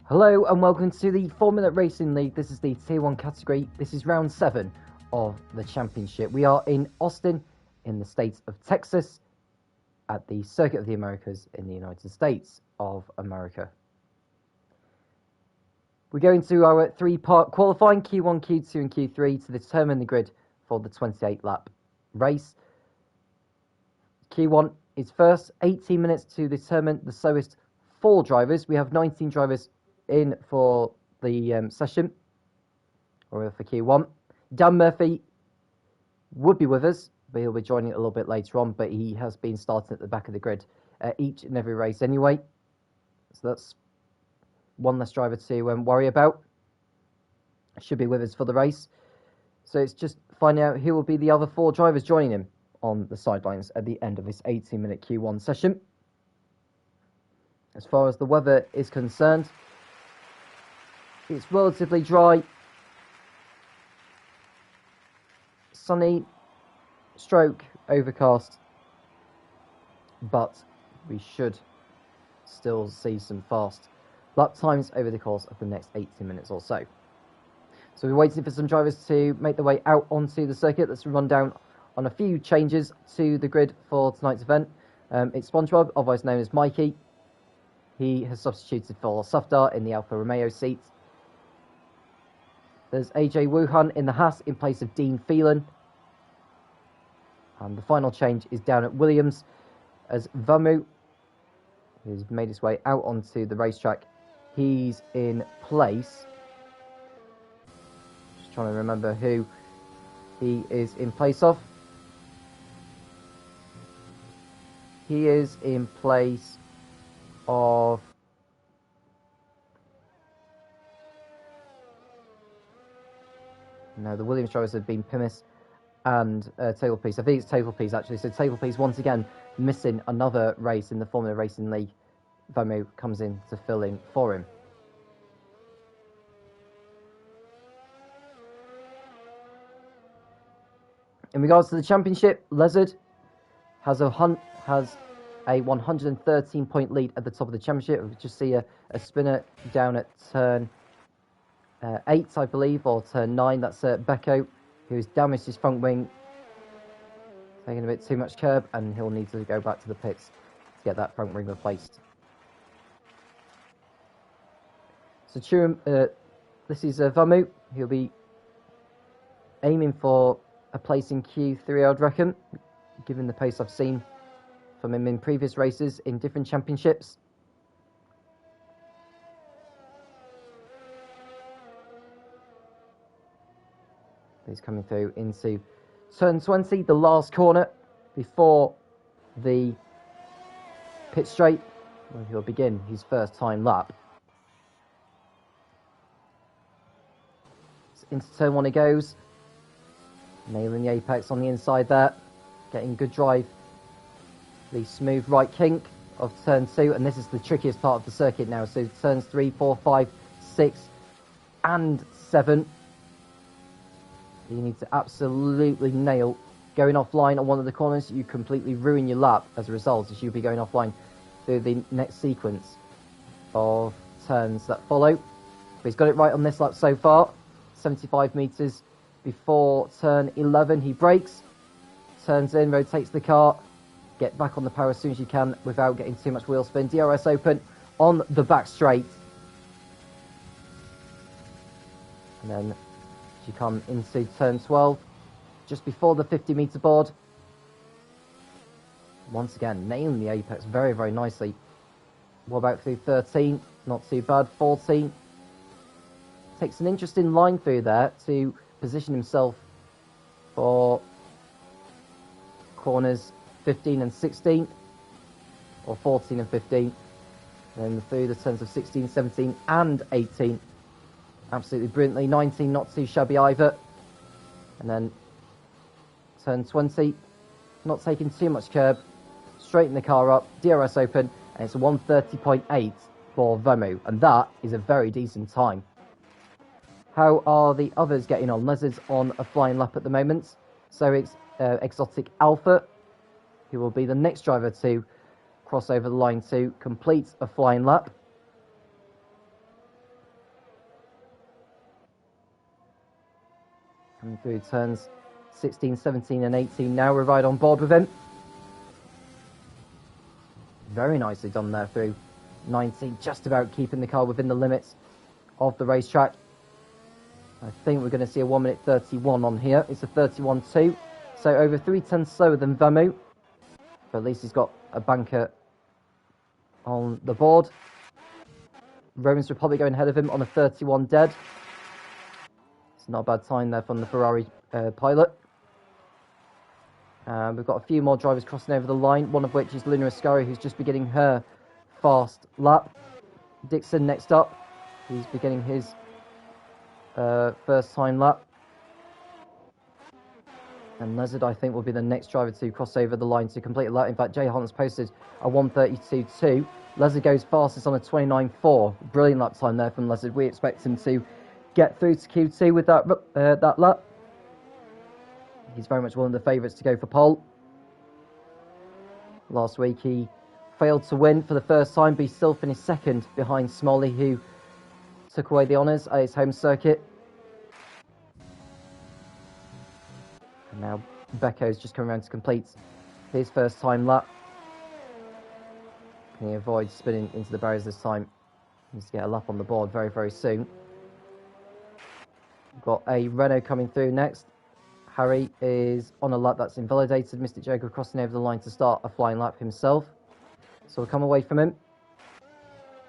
Hello and welcome to the Formula Racing League. This is the Tier 1 category. This is round 7 of the championship. We are in Austin in the state of Texas at the Circuit of the Americas in the United States of America. We go into our three-part qualifying, Q1, Q2 and Q3 to determine the grid for the 28-lap race. Q1 is first, 18 minutes to determine the slowest 4 drivers. We have 19 drivers in for the session, or for Q1. Dan Murphy would be with us, but he'll be joining a little bit later on, but he has been starting at the back of the grid each and every race anyway. So that's one less driver to worry about. Should be with us for the race. So it's just finding out who will be the other 4 drivers joining him on the sidelines at the end of this 18-minute Q1 session. As far as the weather is concerned, it's relatively dry, sunny, stroke overcast, but we should still see some fast lap times over the course of the next 18 minutes or so. So we're waiting for some drivers to make their way out onto the circuit. Let's run down on a few changes to the grid for tonight's event. It's SpongeBob, otherwise known as Mikey. He has substituted for Safdar in the Alfa Romeo seat. There's AJ Wuhan in the Haas in place of Dean Phelan. And the final change is down at Williams as Vamu, who's made his way out onto the racetrack. He's in place. Just trying to remember who he is in place of. He is in place of the Williams drivers have been Pimis and Tablepiece. I think it's Tablepiece actually. So Tablepiece once again missing another race in the Formula Racing League. Vamu comes in to fill in for him. In regards to the championship, Lezard has a 113-point lead at the top of the championship. We just see a spinner down at turn 8, I believe, or turn 9. That's Becco, who's damaged his front wing, taking a bit too much curb, and he'll need to go back to the pits to get that front wing replaced. So this is Vamu. He'll be aiming for a place in Q3, I'd reckon, given the pace I've seen from him in previous races in different championships. He's coming through into turn 20, the last corner before the pit straight, where he'll begin his first time lap. So into turn 1 he goes, nailing the apex on the inside there, getting good drive, the smooth right kink of turn 2, and this is the trickiest part of the circuit now. So turns 3, 4, 5, 6 and 7. You need to absolutely nail. Going offline on one of the corners, you completely ruin your lap as a result, as you'll be going offline through the next sequence of turns that follow. But he's got it right on this lap so far. 75 metres before turn 11, he brakes, turns in, rotates the car, get back on the power as soon as you can without getting too much wheel spin. DRS open on the back straight. And then you come into turn 12, just before the 50-metre board. Once again, nailing the apex very, very nicely. What about through 13? Not too bad. 14. Takes an interesting line through there to position himself for corners 15 and 16, or 14 and 15. Then through the turns of 16, 17 and 18. Absolutely brilliantly. 19, not too shabby either. And then turn 20, not taking too much curb. Straighten the car up, DRS open, and it's a 130.8 for Vamu. And that is a very decent time. How are the others getting on? Lezard's on a flying lap at the moment. So it's Exotic Alpha, who will be the next driver to cross over the line to complete a flying lap. through turns 16, 17 and 18 now. We're right on board with him. Very nicely done there through 19, just about keeping the car within the limits of the racetrack. I think we're going to see a 1 minute 31 on here. It's a 31.2, so over 3/10 slower than Vamu, but at least he's got a banker on the board. Roman's Republic going ahead of him on a 31 dead. It's not a bad time there from the Ferrari pilot. We've got a few more drivers crossing over the line, one of which is Luna Ascari, who's just beginning her fast lap. Dixon next up, he's beginning his first time lap. And Lezard, I think, will be the next driver to cross over the line to complete a lap. In fact, Jay Hartnett's posted a 1:32.2. Lezard goes fastest on a 29.4. Brilliant lap time there from Lezard. We expect him to get through to Q2 with that lap. He's very much one of the favourites to go for pole. Last week he failed to win for the first time, but he still finished second behind Smalley, who took away the honours at his home circuit. And now Becco's just coming around to complete his first time lap. Can he avoid spinning into the barriers this time? He needs to get a lap on the board very, very soon. We've got a Renault coming through next. Harry is on a lap that's invalidated. Mystic Joker crossing over the line to start a flying lap himself. So we'll come away from him.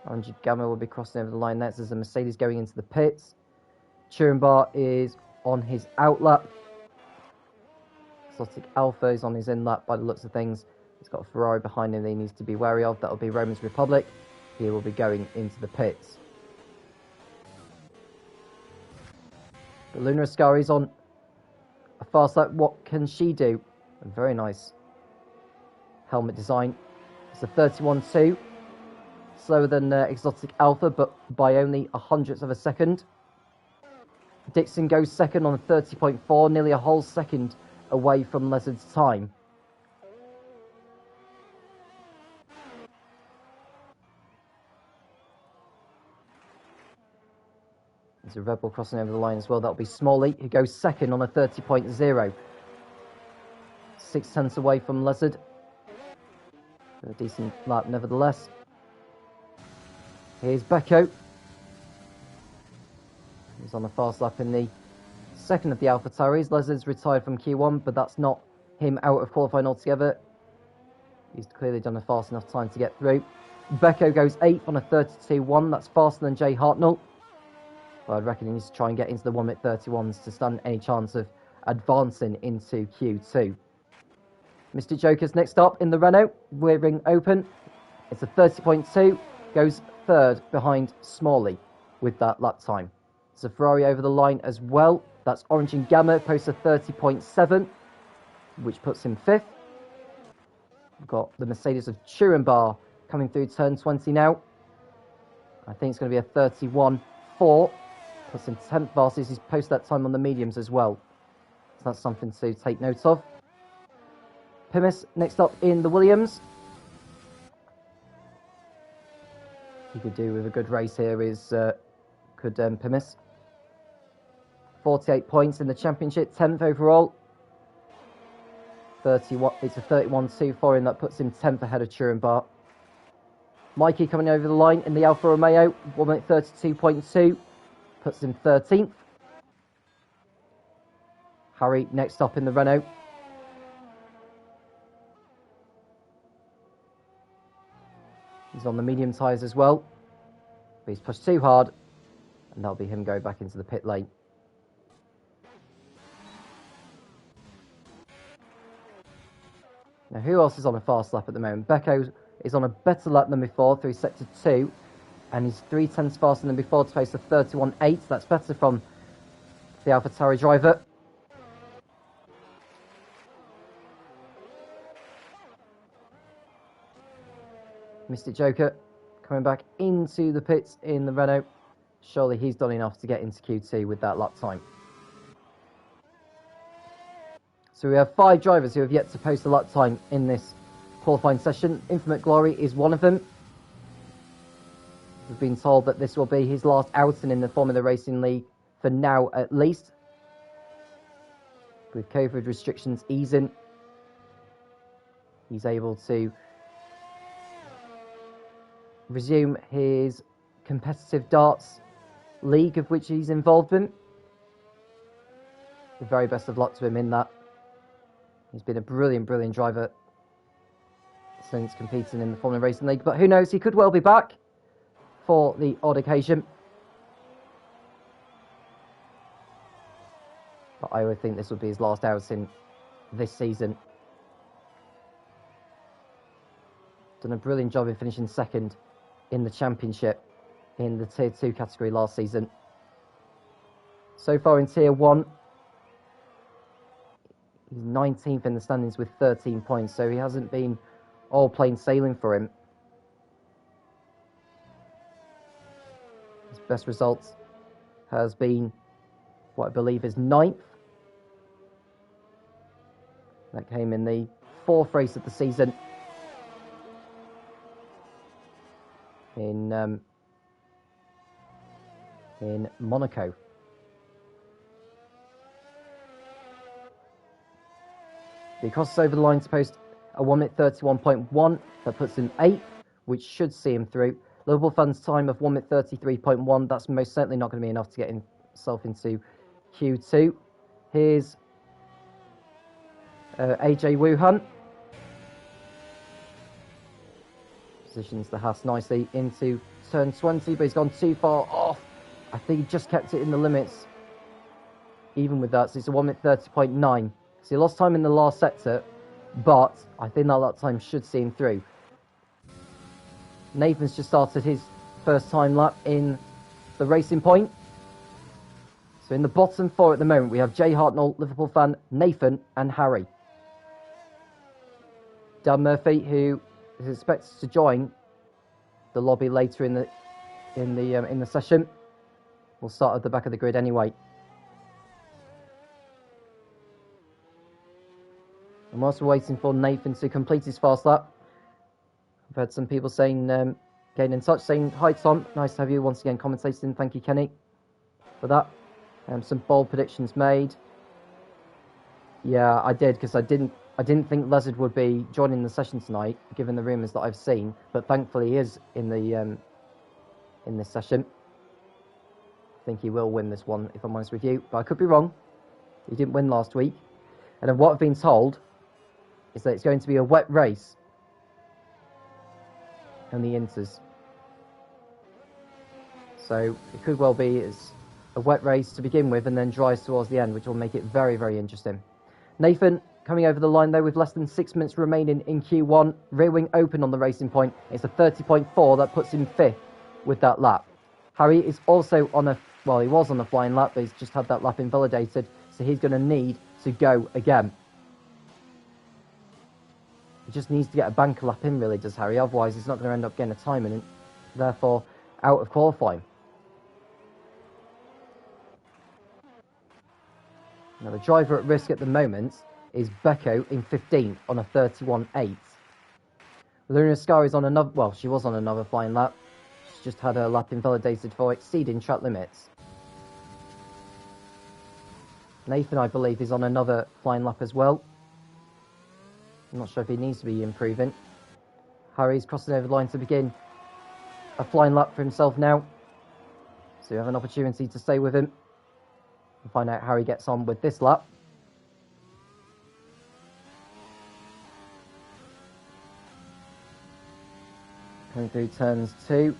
Orange Gamma will be crossing over the line next as a Mercedes going into the pits. Churenbar is on his out lap. Exotic Alpha is on his in lap by the looks of things. He's got a Ferrari behind him that he needs to be wary of. That'll be Roman's Republic. He will be going into the pits. But Luna Ascari's on a fast lap. What can she do? A very nice helmet design. It's a 31.2. Slower than Exotic Alpha, but by only 100th of a second. Dixon goes second on a 30.4, nearly a whole second away from Lezard's time. There's a Red Bull crossing over the line as well. That'll be Smalley, who goes second on a 30.0. 6/10 away from Lezard. A decent lap nevertheless. Here's Becco. He's on a fast lap in the second of the AlphaTauris. Lezard's retired from Q1, but that's not him out of qualifying altogether. He's clearly done a fast enough time to get through. Becco goes 8th on a 32.1. That's faster than Jay Hartnell. But I'd reckon he needs to try and get into the 1 minute 31s to stand any chance of advancing into Q2. Mr. Joker's next up in the Renault. Rear ring open. It's a 30.2. Goes third behind Smalley with that lap time. There's a Ferrari over the line as well. That's Orange and Gamma, posts a 30.7, which puts him 5th. We've got the Mercedes of Churenbar coming through turn 20 now. I think it's going to be a 31.4. Puts him 10th fastest. He's posted that time on the mediums as well. So that's something to take note of. Pimis next up in the Williams. He could do with a good race here is Pimis. 48 points in the championship, 10th overall. 31. It's a 31.2 for him. That puts him 10th ahead of Churenbar. Mikey coming over the line in the Alfa Romeo, 1 minute 32.2, puts him 13th. Harry next up in the Renault. He's on the medium tyres as well. But he's pushed too hard, and that'll be him going back into the pit lane. Now, who else is on a fast lap at the moment? Becco is on a better lap than before through sector 2, and he's 3/10 faster than before to face a 31.8. That's better from the AlphaTauri driver. Mystic Joker coming back into the pits in the Renault. Surely he's done enough to get into Q2 with that lap time. So we have 5 drivers who have yet to post a lap time in this qualifying session. Infinite Glory is one of them. We've been told that this will be his last outing in the Formula Racing League, for now at least. with COVID restrictions easing, he's able to resume his competitive darts league of which he's involved in. The very best of luck to him in that. He's been a brilliant driver since competing in the Formula Racing League, but who knows, he could well be back for the odd occasion. But I would think this would be his last outing this season. Done a brilliant job in finishing second in the championship in the Tier 2 category last season. So far in Tier 1, he's 19th in the standings with 13 points, so he hasn't been all plain sailing for him. His best result has been what I believe is 9th. That came in the 4th race of the season in Monaco. He crosses over the line to post a 1 minute 31.1. That puts him 8th, which should see him through. Liverpool Fun's time of 1 minute 33.1. That's most certainly not going to be enough to get himself into Q2. Here's AJ Wuhan. Positions the Haas nicely into turn 20, but he's gone too far off. I think he just kept it in the limits. Even with that, so it's a 1 minute 30.9. So he lost time in the last sector, but I think that time should see him through. Nathan's just started his first time lap in the Racing Point. So in the bottom 4 at the moment, we have Jay Hartnell, Liverpool Fan, Nathan, and Harry. Dan Murphy, who is expected to join the lobby later in the session, will start at the back of the grid anyway. And whilst we're waiting for Nathan to complete his fast lap, I've had some people saying, getting in touch, saying, "Hi Tom, nice to have you once again commentating. Thank you, Kenny, for that." Some bold predictions made. Yeah, I did, because I didn't think Lezard would be joining the session tonight, given the rumours that I've seen. But thankfully, he is in this session. I think he will win this one, if I'm honest with you. But I could be wrong. He didn't win last week. And what I've been told is that it's going to be a wet race on the Inters. So it could well be it's a wet race to begin with and then dries towards the end, which will make it very, very interesting. Nathan coming over the line though with less than 6 minutes remaining in Q1. Rear wing open on the Racing Point. It's a 30.4. That puts him 5th with that lap. Harry is also on he was on a flying lap, but he's just had that lap invalidated, so he's going to need to go again. He just needs to get a banker lap in, really, does Harry. Otherwise, he's not going to end up getting a time and therefore out of qualifying. Now, the driver at risk at the moment is Becco in 15th on a 31.8. Luna Scar is on another, she was on another flying lap. She's just had her lap invalidated for exceeding track limits. Nathan, I believe, is on another flying lap as well. I'm not sure if he needs to be improving. Harry's crossing over the line to begin a flying lap for himself now. So you have an opportunity to stay with him and find out how he gets on with this lap. Coming through turns 2,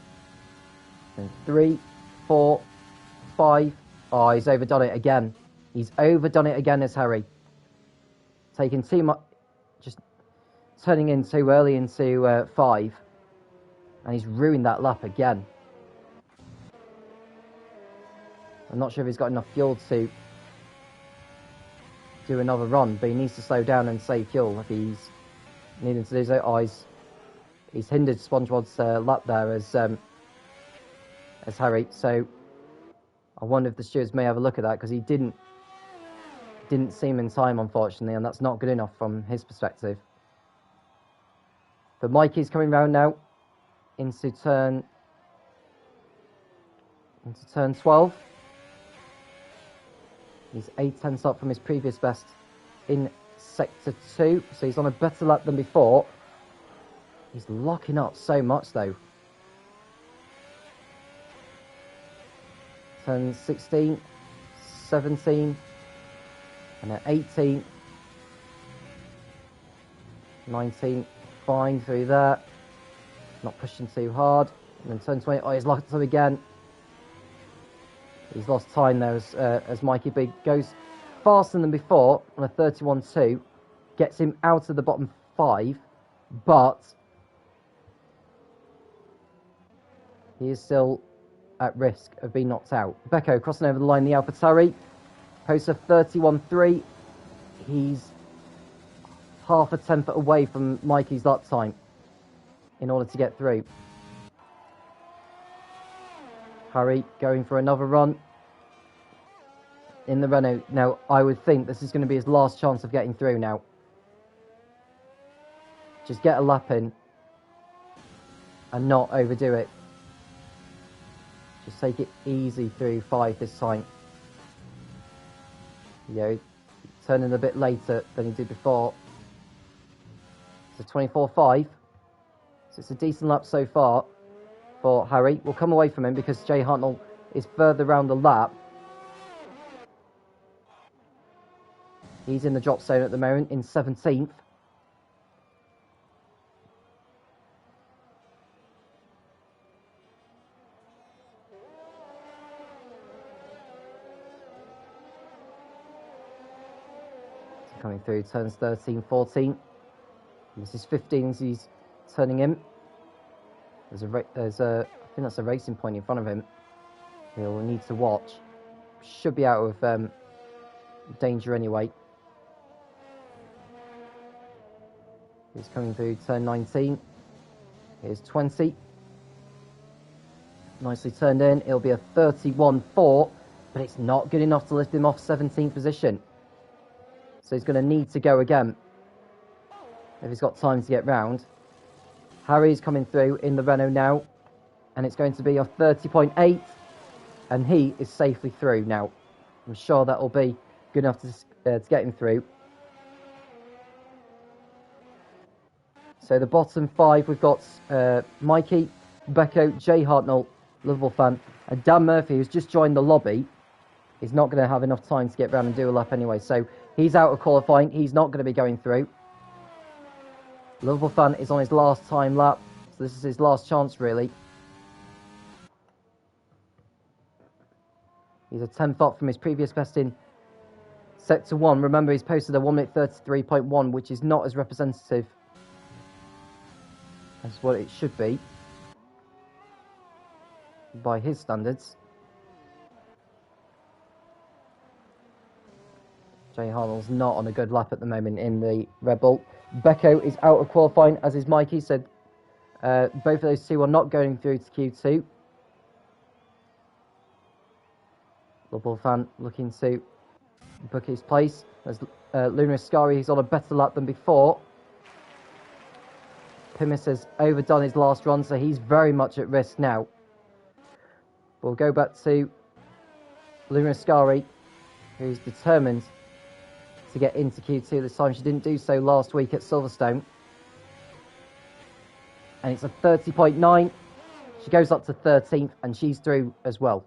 and 3, 4, 5. Oh, he's overdone it again. He's overdone it again as Harry. Taking too much, just turning in too early into 5. And he's ruined that lap again. I'm not sure if he's got enough fuel to do another run, but he needs to slow down and save fuel if he's needing to do so. Oh, he's hindered SpongeBob's lap there as Harry. So I wonder if the stewards may have a look at that, because he didn't see him in time, unfortunately, and that's not good enough from his perspective. But Mikey's coming round now into turn 12. He's 8/10 up from his previous best in Sector 2, so he's on a better lap than before. He's locking up so much though. Turn 16, 17, and at 18, 19, fine through there. Not pushing too hard. And then turn 20, oh, he's locked up again. He's lost time there as Mikey Big goes faster than before on a 31.2. Gets him out of the bottom 5, but he is still at risk of being knocked out. Becco crossing over the line, the AlphaTauri. Posts a 31.3. He's half a 10th away from Mikey's lap time in order to get through. Harry going for another run in the Renault. Now, I would think this is going to be his last chance of getting through now. Just get a lap in and not overdo it. Just take it easy through 5 this time. You know, turning a bit later than he did before. So 24.5. So it's a decent lap so far for Harry. We'll come away from him because Jay Hartnell is further round the lap. He's in the drop zone at the moment in 17th. Coming through turns 13, 14. This is 15 as he's turning in. There's a I think that's a racing point in front of him. He'll need to watch. Should be out of danger anyway. He's coming through turn 19. Here's 20. Nicely turned in. It'll be a 31.4, but it's not good enough to lift him off 17th position. So he's going to need to go again if he's got time to get round. Harry's coming through in the Renault now, and it's going to be a 30.8, and he is safely through now. I'm sure that'll be good enough to get him through. So the bottom 5, we've got Mikey, Becco, Jay Hartnell, Liverpool fan, and Dan Murphy, who's just joined the lobby. He's not going to have enough time to get round and do a lap anyway, so he's out of qualifying. He's not going to be going through. Liverpool fan is on his last time lap, so this is his last chance, really. He's a 10th up from his previous best in Sector 1. Remember, he's posted a 1 minute 33.1, which is not as representative as what it should be by his standards. Jay Harnell's not on a good lap at the moment in the Red Bull. Becco is out of qualifying, as is Mikey, so both of those two are not going through to Q2. Liverpool fan looking to book his place. There's Lunar Ascari, he's on a better lap than before. Pimis has overdone his last run, so he's very much at risk now. We'll go back to Lunar Ascari, who's determined to get into Q2 this time. She didn't do so last week at Silverstone. And it's a 30.9. She goes up to 13th, and she's through as well.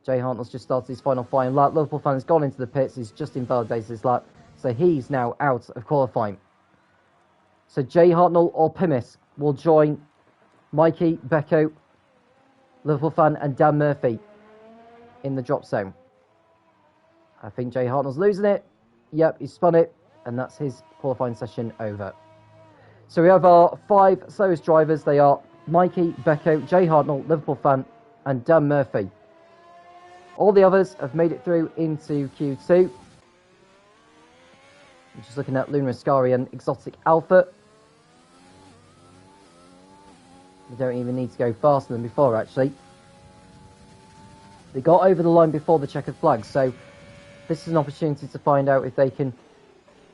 Jay Hartnell's just started his final lap. Liverpool fan has gone into the pits. He's just invalidated his lap. So he's now out of qualifying. So Jay Hartnell or Pimis will join Mikey, Becco, Liverpool fan, and Dan Murphy in the drop zone. I think Jay Hartnell's losing it. Yep, he spun it, and that's his qualifying session over. So we have our 5 slowest drivers. They are Mikey, Becco, Jay Hartnell, Liverpool fan, and Dan Murphy. All the others have made it through into Q2. I'm just looking at Lunar Ascari and Exotic Alpha. We don't even need to go faster than before, actually. They got over the line before the checkered flag, so this is an opportunity to find out if they can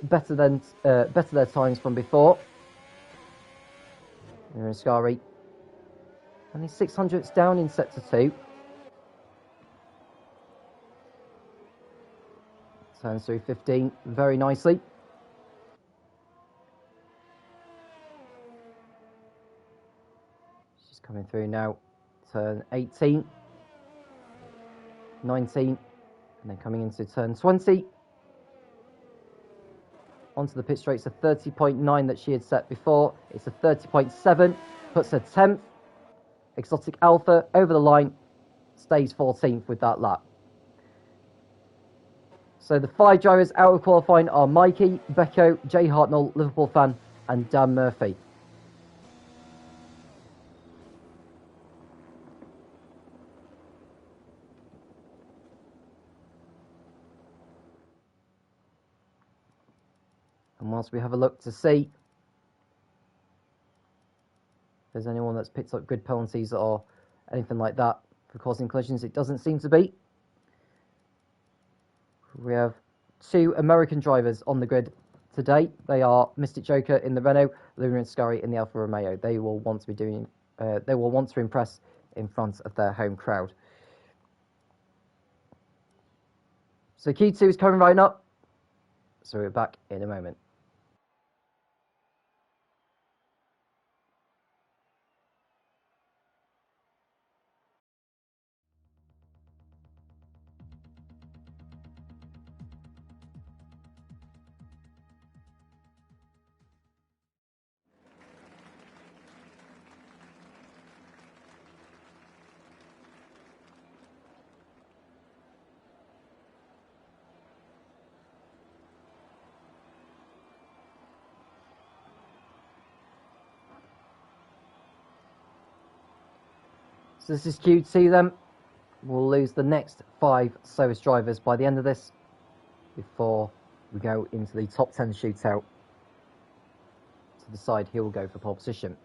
better their times from before. Lunar Ascari only 600ths down in Sector 2. Turns through 15 very nicely. She's coming through now. Turn 18, 19, and then coming into turn 20. Onto the pit straight, it's a 30.9 that she had set before. It's a 30.7, puts her 10th. Exotic Alpha over the line, stays 14th with that lap. So the 5 drivers out of qualifying are Mikey, Becco, Jay Hartnell, Liverpool fan, and Dan Murphy. And whilst we have a look to see if there's anyone that's picked up grid penalties or anything like that for causing collisions, it doesn't seem to be. We have 2 American drivers on the grid today. They are Mystic Joker in the Renault, Luna and Scurry in the Alfa Romeo. They will want to be doing. They will want to impress in front of their home crowd. So Q2 is coming right up. So we're back in a moment. So this is Q2 then. We'll lose the next 5 service drivers by the end of this before we go into the top 10 shootout to decide who will go for pole position.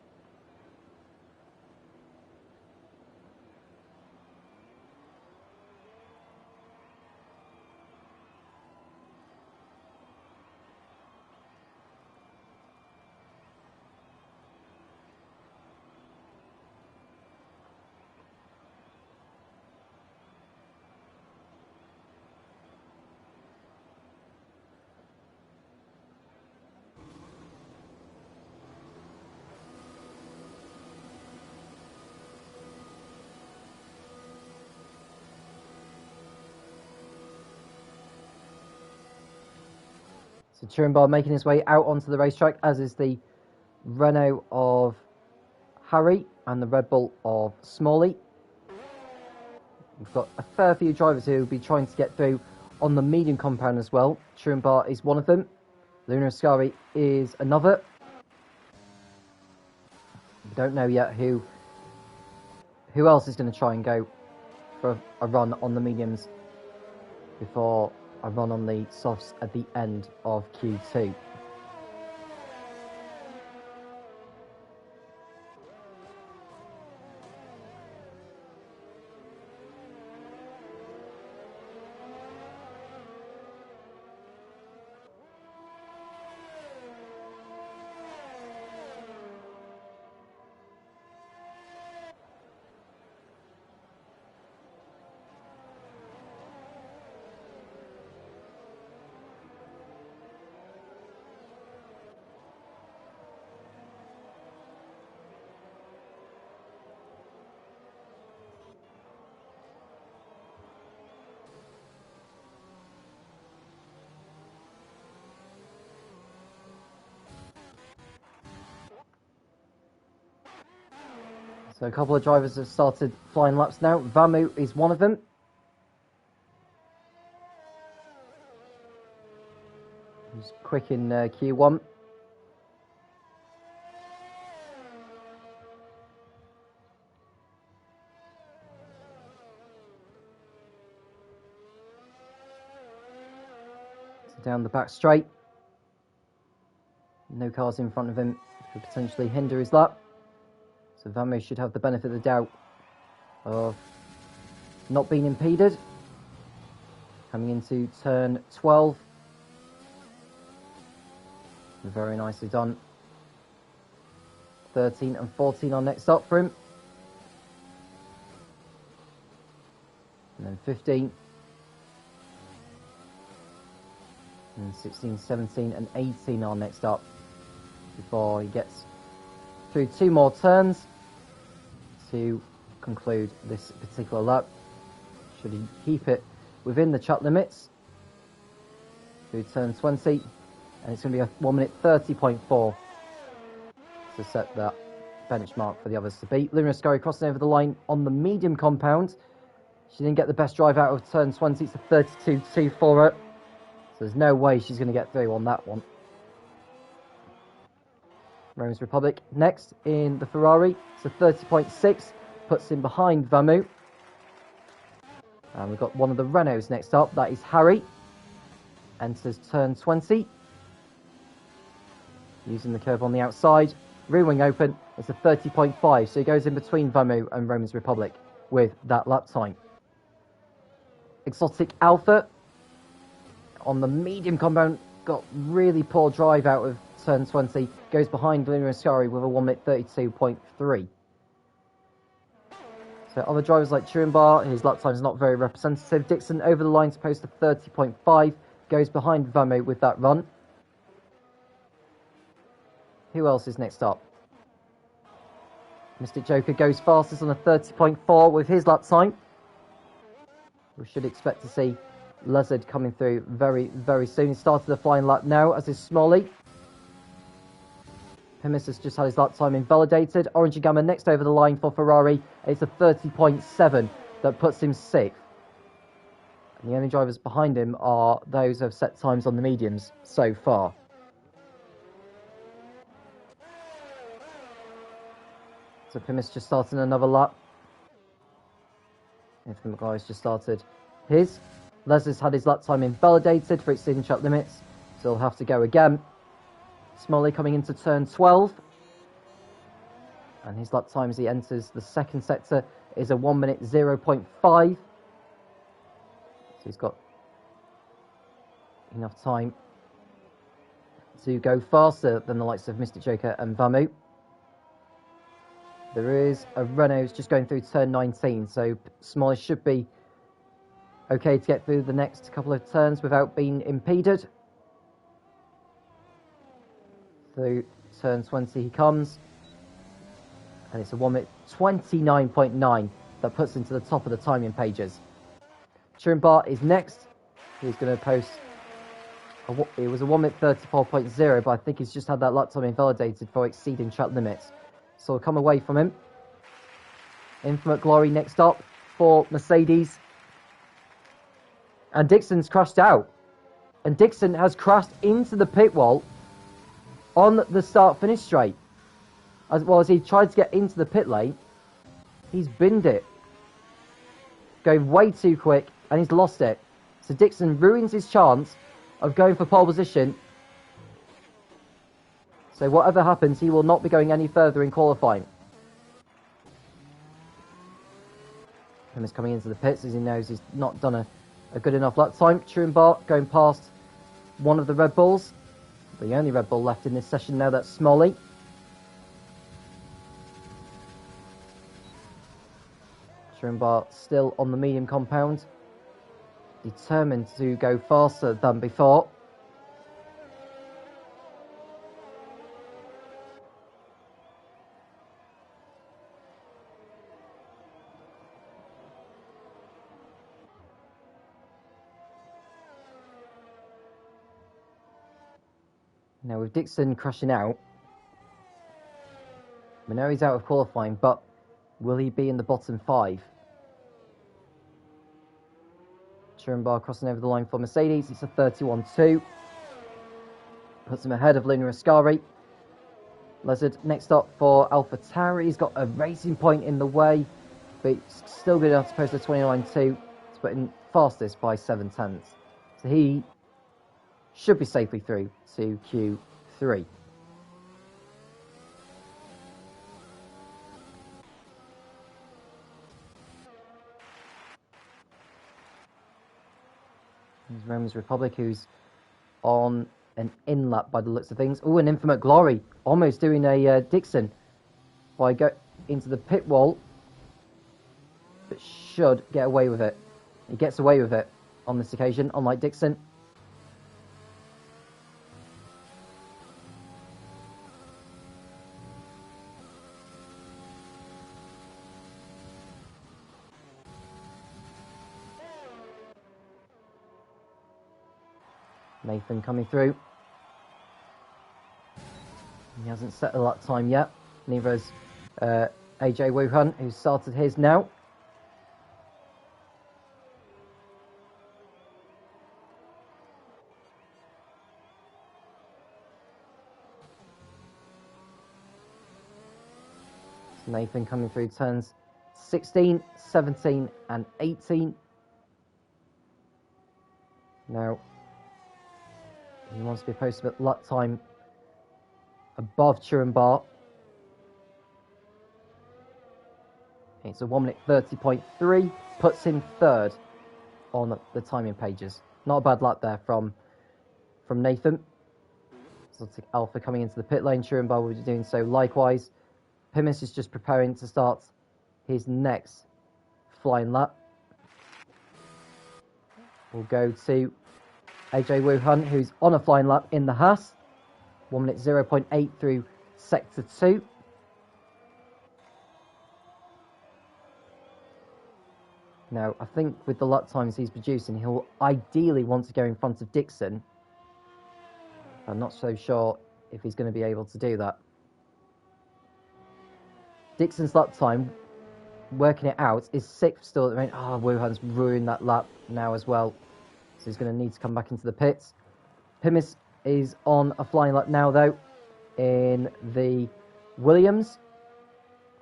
So Turenbar making his way out onto the racetrack, as is the Renault of Harry and the Red Bull of Smalley. We've got a fair few drivers who will be trying to get through on the medium compound as well. Turenbar is one of them. Luna Ascari is another. We don't know yet who else is going to try and go for a run on the mediums before a run on the softs at the end of Q2. So a couple of drivers have started flying laps now. Vamu is one of them. He's quick in Q1. So down the back straight. No cars in front of him could potentially hinder his lap. So Vamu should have the benefit of the doubt of not being impeded. Coming into turn 12. Very nicely done. 13 and 14 are next up for him. And then 15. And 16, 17 and 18 are next up before he gets through 2 more turns to conclude this particular lap. Should he keep it within the track limits through turn 20, and it's going to be a 1 minute 30.4 to set that benchmark for the others to beat. Lunar Scurry crossing over the line on the medium compound. She didn't get the best drive out of turn 20. It's a 32.2 for her, so there's no way she's going to get through on that one. Rome's Republic next in the Ferrari. It's a 30.6, puts him behind Vamu. And we've got one of the Renaults next up. That is Harry. Enters turn 20. Using the curve on the outside. Rear wing open. It's a 30.5. So he goes in between Vamu and Rome's Republic with that lap time. Exotic Alpha on the medium compound. Got really poor drive out of turn 20. Goes behind Lunar Ascari with a 1 minute 32.3. So other drivers like Turenbar, his lap time is not very representative. Dixon over the line to post a 30.5. Goes behind Vamu with that run. Who else is next up? Mystic Joker goes fastest on a 30.4 with his lap time. We should expect to see Lizard coming through very, very soon. He started the flying lap now, as is Smalley. Pimis has just had his lap time invalidated. Orange and Gamma next over the line for Ferrari. It's a 30.7 that puts him 6th. And the only drivers behind him are those who have set times on the mediums so far. So Pimis just started another lap. Anthony McGuire's just started his. Leslie's had his lap time invalidated for exceeding track limits, so he'll have to go again. Smalley coming into turn 12. And his lap time as he enters the second sector is a 1 minute 0.5. So he's got enough time to go faster than the likes of Mystic Joker and Vamu. There is a Renault just going through turn 19, so Smalley should be okay to get through the next couple of turns without being impeded. Through turn 20 he comes, and it's a 1 minute 29.9 that puts him to the top of the timing pages. Turenbar is next. He's going to post, it was a 1 minute 34.0, but I think he's just had that lap time invalidated for exceeding track limits. So we'll come away from him. Infinite Glory next up for Mercedes. And Dixon's crashed out. And Dixon has crashed into the pit wall on the start-finish straight. As well as he tried to get into the pit lane, he's binned it. Going way too quick, and he's lost it. So Dixon ruins his chance of going for pole position. So whatever happens, he will not be going any further in qualifying. Him is coming into the pits as he knows he's not done a good enough lap time. Turenbar going past one of the Red Bulls. The only Red Bull left in this session now, that's Smalley. Turenbar still on the medium compound. Determined to go faster than before. Now with Dixon crashing out, we know he's out of qualifying, but will he be in the bottom 5? Turenbar crossing over the line for Mercedes. It's a 31.2. Puts him ahead of Lunar Ascari. Lizard next up for AlphaTauri. He's got a racing point in the way, but he's still good enough to post a 29.2 to put in fastest by 7/10. So he should be safely through to Q3. There's Rome's Republic, who's on an in-lap by the looks of things. Oh, an Infinite Glory, almost doing a Dixon by go into the pit wall, but should get away with it. He gets away with it on this occasion, unlike Dixon. Nathan coming through. He hasn't set a lap time yet. Neither has AJ Wuhan, who's started his now. So Nathan coming through turns 16, 17 and 18. Now, he wants to be posted at lap time above Turin Bar. It's a 1 minute 30.3, puts him third on the timing pages. Not a bad lap there from Nathan. Exotic Alpha coming into the pit lane. Turin Bar will be doing so likewise. Pimis is just preparing to start his next flying lap. We'll go to AJ Wuhan, who's on a flying lap in the Haas. 1 minute 0.8 through sector 2. Now, I think with the lap times he's producing, he'll ideally want to go in front of Dixon. I'm not so sure if he's going to be able to do that. Dixon's lap time, working it out, is 6th still at the moment. Wuhan's ruined that lap now as well. So he's going to need to come back into the pits. Pimis is on a flying lap now, though, in the Williams.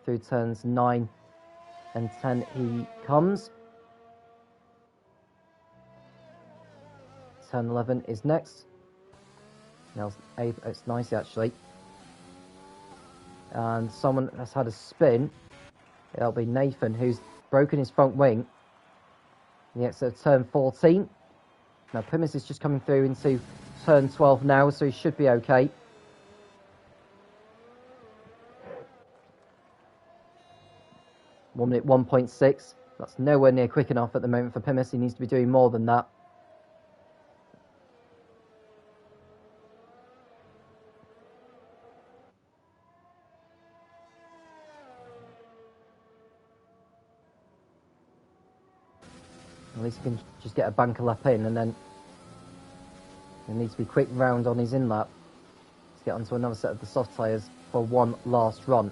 Through turns 9 and 10 he comes. Turn 11 is next. Now, it's nice, actually. And someone has had a spin. It'll be Nathan, who's broken his front wing. The exit of turn 14. Now, Pimis is just coming through into turn 12 now, so he should be okay. One minute 1.6. That's nowhere near quick enough at the moment for Pimis. He needs to be doing more than that. At least he can just get a banker lap in, and then he needs to be quick round on his in lap to get onto another set of the soft tyres for one last run.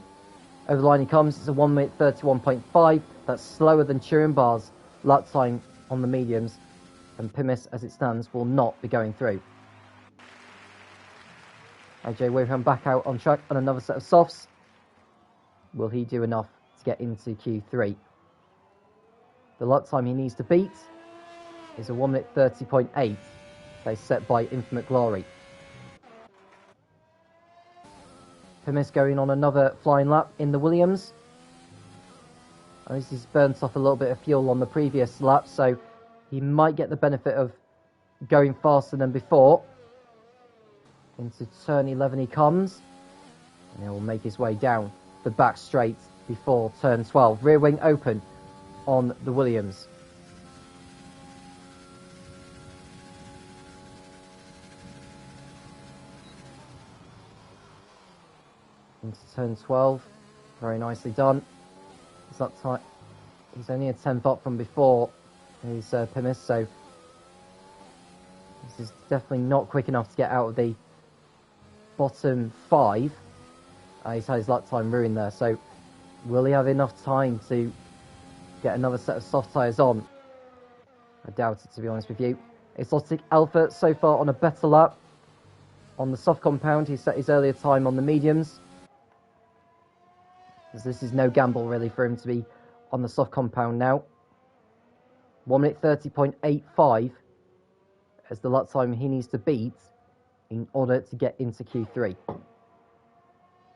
Over the line he comes. It's a 1 minute 31.5. That's slower than Turin Bar's lap time on the mediums, and Pimis, as it stands, will not be going through. AJ Wuhan back out on track on another set of softs. Will he do enough to get into Q3? The lap time he needs to beat is a 1 minute 30.8. They set by Infinite Glory. Pimis going on another flying lap in the Williams. At least he's burnt off a little bit of fuel on the previous lap, so he might get the benefit of going faster than before. Into turn 11 he comes, and he will make his way down the back straight before turn 12. Rear wing open on the Williams. Into turn 12, very nicely done. It's not tight. He's only a 10th up from before his Pimis, so this is definitely not quick enough to get out of the bottom 5. He's had his lap time ruined there, so will he have enough time to get another set of soft tyres on? I doubt it, to be honest with you. Exotic Alpha so far on a better lap. On the soft compound, he set his earlier time on the mediums. As this is no gamble really for him to be on the soft compound now. 1 minute 30.85 as the lap time he needs to beat in order to get into Q3.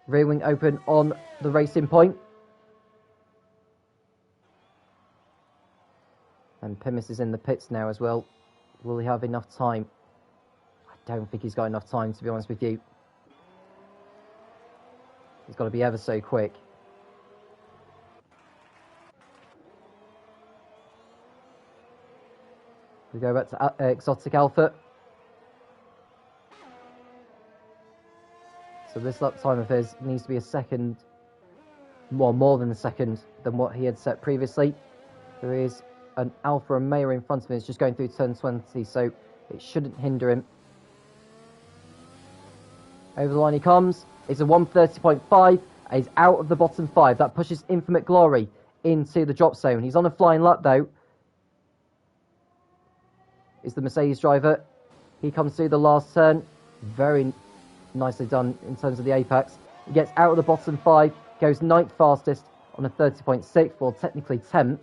Rear wing open on the racing point. And Pimis is in the pits now as well. Will he have enough time? I don't think he's got enough time, to be honest with you. He's got to be ever so quick. We go back to Exotic Alpha. So this lap time of his needs to be a second, well, more than a second than what he had set previously. There is an Alpha Romeo in front of him. It's just going through turn 20, so it shouldn't hinder him Over the line he comes. It's a 1:30.5. He's out of the bottom 5. That pushes Infinite Glory into the drop zone. He's on a flying lap though. Is the Mercedes driver. He comes through the last turn. Very nicely done in terms of the apex. He gets out of the bottom 5. Goes 9th fastest on a 30.6. Well, technically 10th.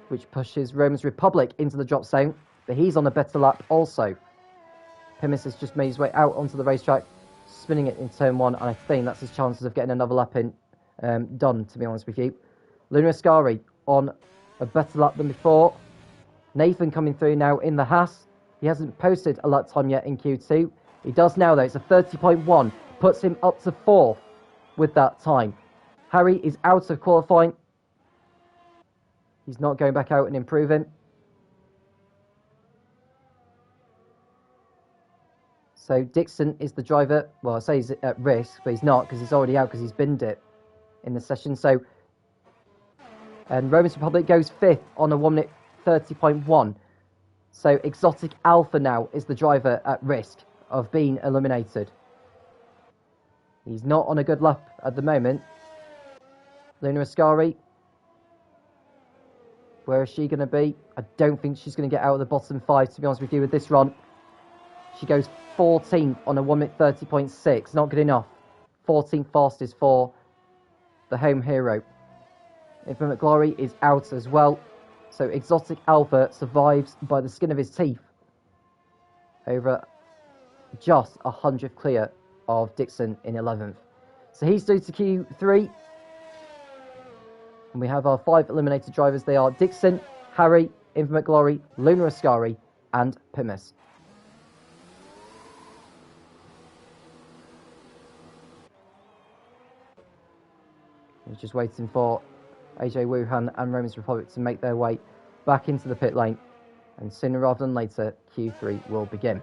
Which pushes Roman's Republic into the drop zone. But he's on a better lap also. Pimis has just made his way out onto the racetrack, spinning it in turn 1, and I think that's his chances of getting another lap in done, to be honest with you. Luna Ascari on a better lap than before. Nathan coming through now in the Haas. He hasn't posted a lap time yet in Q2. He does now, though. It's a 30.1. Puts him up to 4th with that time. Harry is out of qualifying. He's not going back out and improving. So Dixon is the driver. Well, I say he's at risk, but he's not because he's already out because he's binned it in the session. So, and Roman's Republic goes 5th on a 1 minute 30.1. So Exotic Alpha now is the driver at risk of being eliminated. He's not on a good lap at the moment. Luna Ascari. Where is she going to be? I don't think she's going to get out of the bottom 5, to be honest with you, with this run. She goes 14th on a 1 minute 30.6. Not good enough. 14th fastest for the home hero. Infinite Glory is out as well. So Exotic Alpha survives by the skin of his teeth. Over just 100th clear of Dixon in 11th. So he's through to Q3. And we have our 5 eliminated drivers. They are Dixon, Harry, Infinite Glory, Luna Ascari, and Pimis. We're just waiting for AJ Wuhan and Roman's Republic to make their way back into the pit lane. And sooner rather than later, Q3 will begin.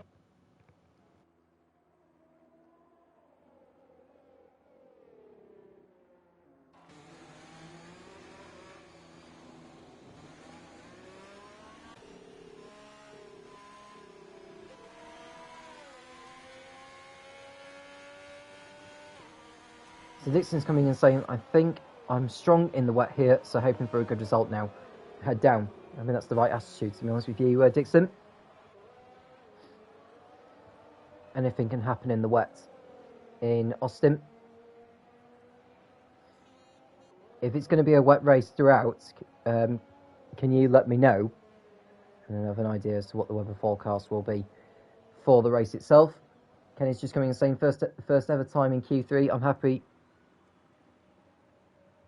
So Dixon's coming in saying, I think I'm strong in the wet here, so hoping for a good result now. Head down. I mean, that's the right attitude, to be honest with you, Dixon. Anything can happen in the wet in Austin. If it's going to be a wet race throughout, can you let me know? And I have an idea as to what the weather forecast will be for the race itself. Kenny's just coming and saying, first ever time in Q3. I'm happy.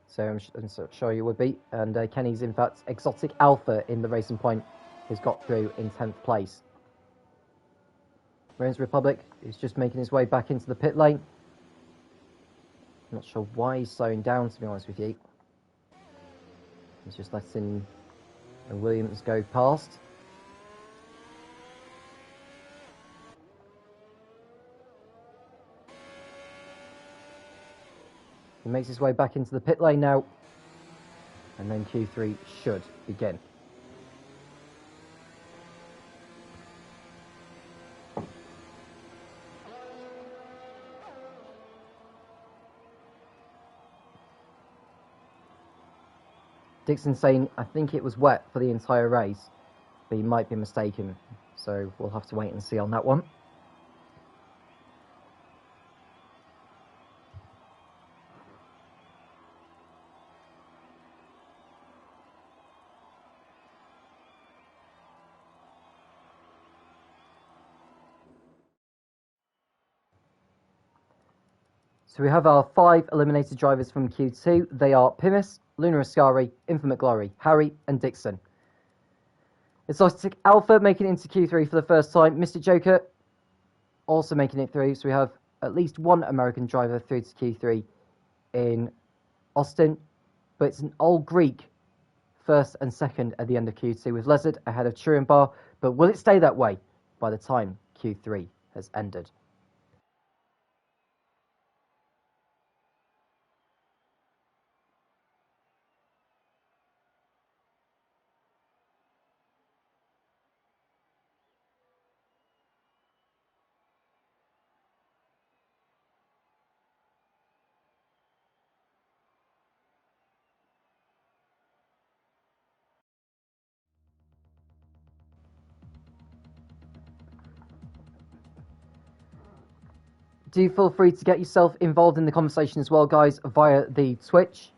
So I'm sure you would be. And Kenny's, in fact, Exotic Alpha in the Racing Point has got through in 10th place. Roman's Republic is just making his way back into the pit lane. I'm not sure why he's slowing down, to be honest with you. He's just letting Williams go past. He makes his way back into the pit lane now. And then Q3 should begin. Dixon saying, I think it was wet for the entire race, but he might be mistaken. So we'll have to wait and see on that one. So we have our 5 eliminated drivers from Q2. They are Pimis, Luna Ascari, Infinite Glory, Harry, and Dixon. Exotic Alpha making it into Q3 for the first time. Mr. Joker also making it through. So we have at least one American driver through to Q3 in Austin. But it's an old Greek first and second at the end of Q2 with Lezard ahead of Turin-Bar. But will it stay that way by the time Q3 has ended? do feel free to get yourself involved in the conversation as well, guys, via the Twitch.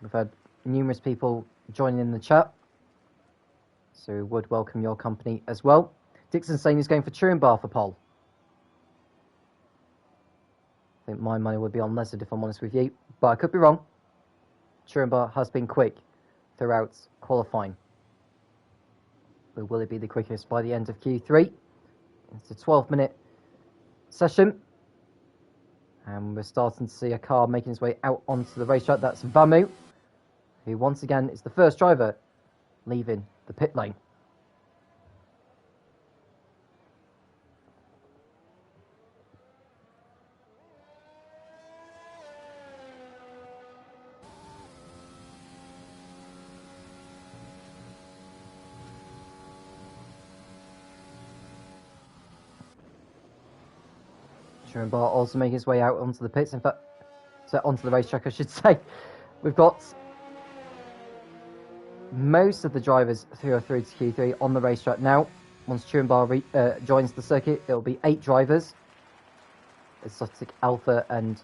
We've had numerous people joining in the chat, so we would welcome your company as well. Dixon saying he's going for Turin Bar for pole. I think my money would be on Lezard if I'm honest with you, but I could be wrong. Turin Bar has been quick throughout qualifying. But will it be the quickest by the end of Q3? It's a 12-minute session. And we're starting to see a car making its way out onto the racetrack. That's Vamu, who once again is the first driver leaving the pit lane. Turin Bar also making his way out onto the pits. In fact, so onto the racetrack, I should say. We've got most of the drivers who are through to Q3 on the racetrack now. Once Turin Bar joins the circuit, it will be 8 drivers. Exotic Alpha and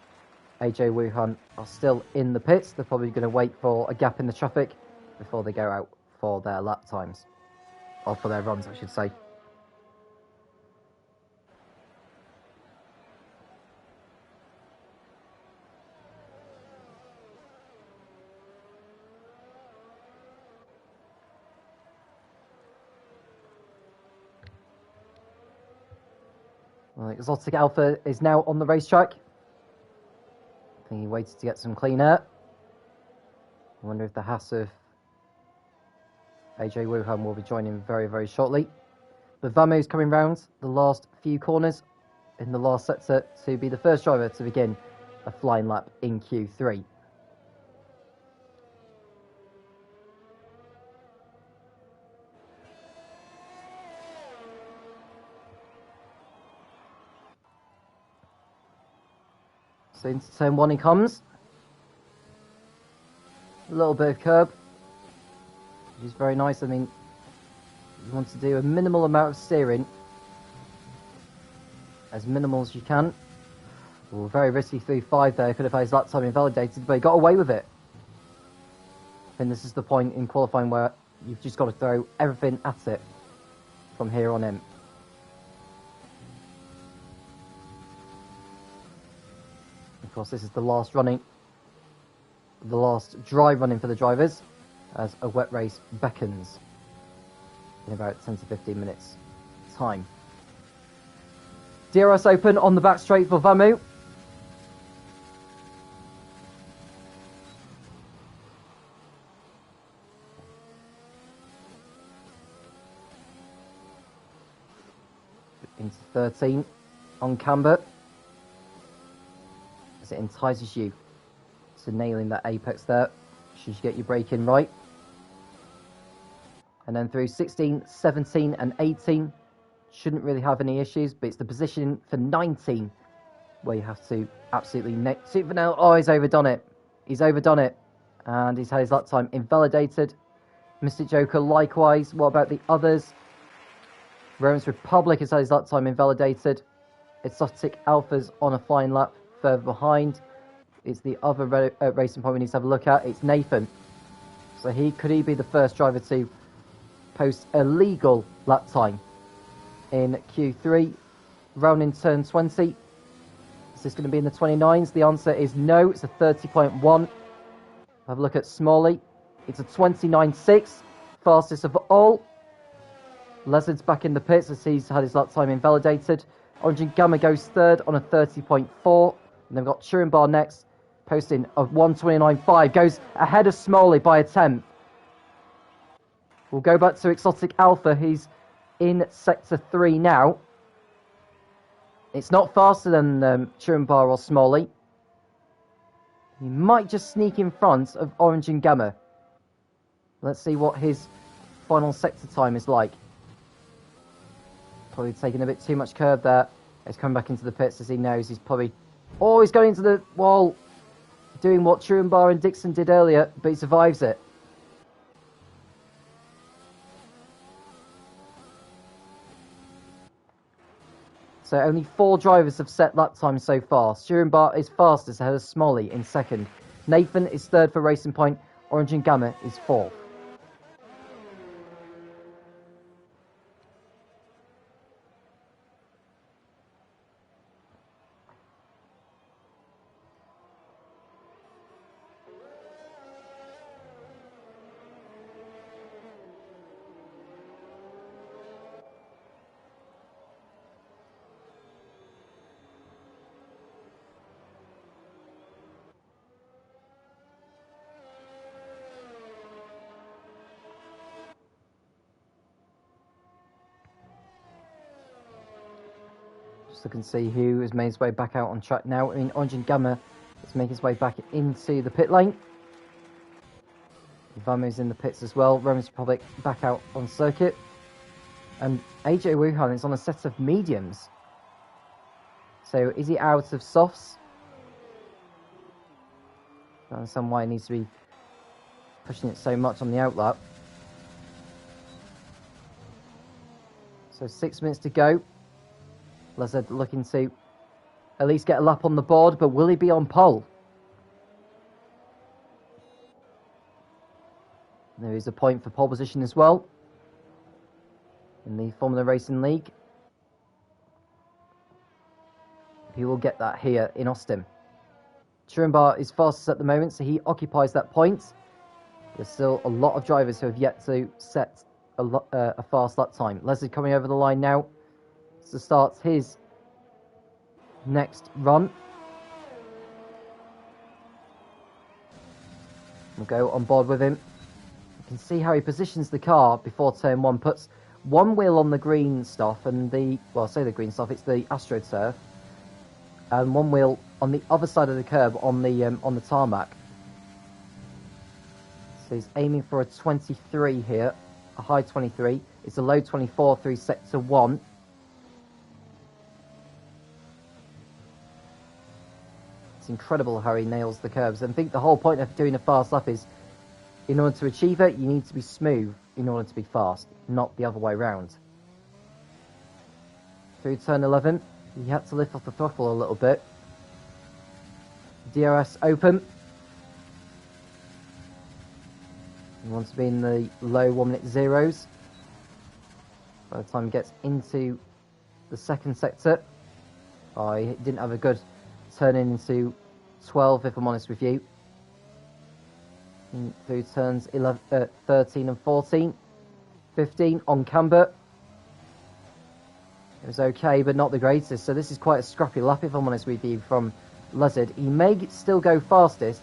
AJ Wuhan are still in the pits. They're probably going to wait for a gap in the traffic before they go out for their lap times. Or for their runs, I should say. Well, Exotic Alpha is now on the racetrack. I think he waited to get some clean air. I wonder if the Haas of AJ Wuhan will be joining very, very shortly. But Vamu's coming round the last few corners in the last sector to be the first driver to begin a flying lap in Q3. So into turn 1 he comes. A little bit of curb, which is very nice. I mean, you want to do a minimal amount of steering, as minimal as you can. Well, very risky through 5 there. Could have had his lap time invalidated, but he got away with it. I think this is the point in qualifying where you've just got to throw everything at it from here on in. Of course, this is the last dry running for the drivers, as a wet race beckons in about 10 to 15 minutes time. DRS open on the back straight for Vamu. Into 13 on camber, as it entices you to nailing that apex there, should you get your brake in right. And then through 16, 17 and 18, shouldn't really have any issues, but it's the position for 19 where you have to absolutely super now. Oh, he's overdone it. He's overdone it. And he's had his lap time invalidated. Mystic Joker likewise. What about the others? Roman's Republic has had his lap time invalidated. Exotic Alpha's on a flying lap further behind. It's the other racing point we need to have a look at. It's Nathan. So could he be the first driver to post a legal lap time in Q3, round in turn 20? Is this going to be in the 29s? The answer is no. It's a 30.1. Have a look at Smalley. It's a 29.6, fastest of all. Lezard's back in the pits as he's had his lap time invalidated. Orange and Gamma goes third on a 30.4. And then we've got Turin Bar next, posting a 129.5. Goes ahead of Smalley by a tenth. We'll go back to Exotic Alpha. He's in Sector 3 now. It's not faster than Turin Bar or Smalley. He might just sneak in front of Orange and Gamma. Let's see what his final sector time is like. Probably taking a bit too much curb there. He's coming back into the pits as he knows he's probably... Oh, he's going into the wall, doing what Turin Bar and Dixon did earlier, but he survives it. So only 4 drivers have set lap time so far. Sturenbart is fastest ahead of Smolly in second. Nathan is third for Racing Point. Orange and Gamma is fourth. Just look and see who has made his way back out on track now. I mean, Orange and Gamma is making his way back into the pit lane. Vamu's in the pits as well. Romans Republic back out on circuit. And AJ Wuhan is on a set of mediums. So is he out of softs? I don't understand why he needs to be pushing it so much on the outlap. So 6 minutes to go. Lezard looking to at least get a lap on the board, but will he be on pole? There is a point for pole position as well in the Formula Racing League. He will get that here in Austin. Sturenbart is fastest at the moment, so he occupies that point. There's still a lot of drivers who have yet to set a fast lap time. Leslie coming over the line now to start his next run. We'll go on board with him. You can see how he positions the car before turn 1. Puts one wheel on the green stuff and I say the green stuff, it's the AstroTurf, and one wheel on the other side of the curb on the tarmac. So he's aiming for a 23 here, a high 23. It's a low 24 through sector 1. It's incredible how he nails the curves. And I think the whole point of doing a fast lap is, in order to achieve it, you need to be smooth in order to be fast, not the other way round. Through turn 11, he had to lift off the throttle a little bit. DRS open. He wants to be in the low 1 minute zeros. By the time he gets into the second sector, he didn't have a good turning into 12, if I'm honest with you. Through turns 13 and 14. 15 on camber. It was okay, but not the greatest. So this is quite a scrappy lap, if I'm honest with you, from Lezard. He may still go fastest,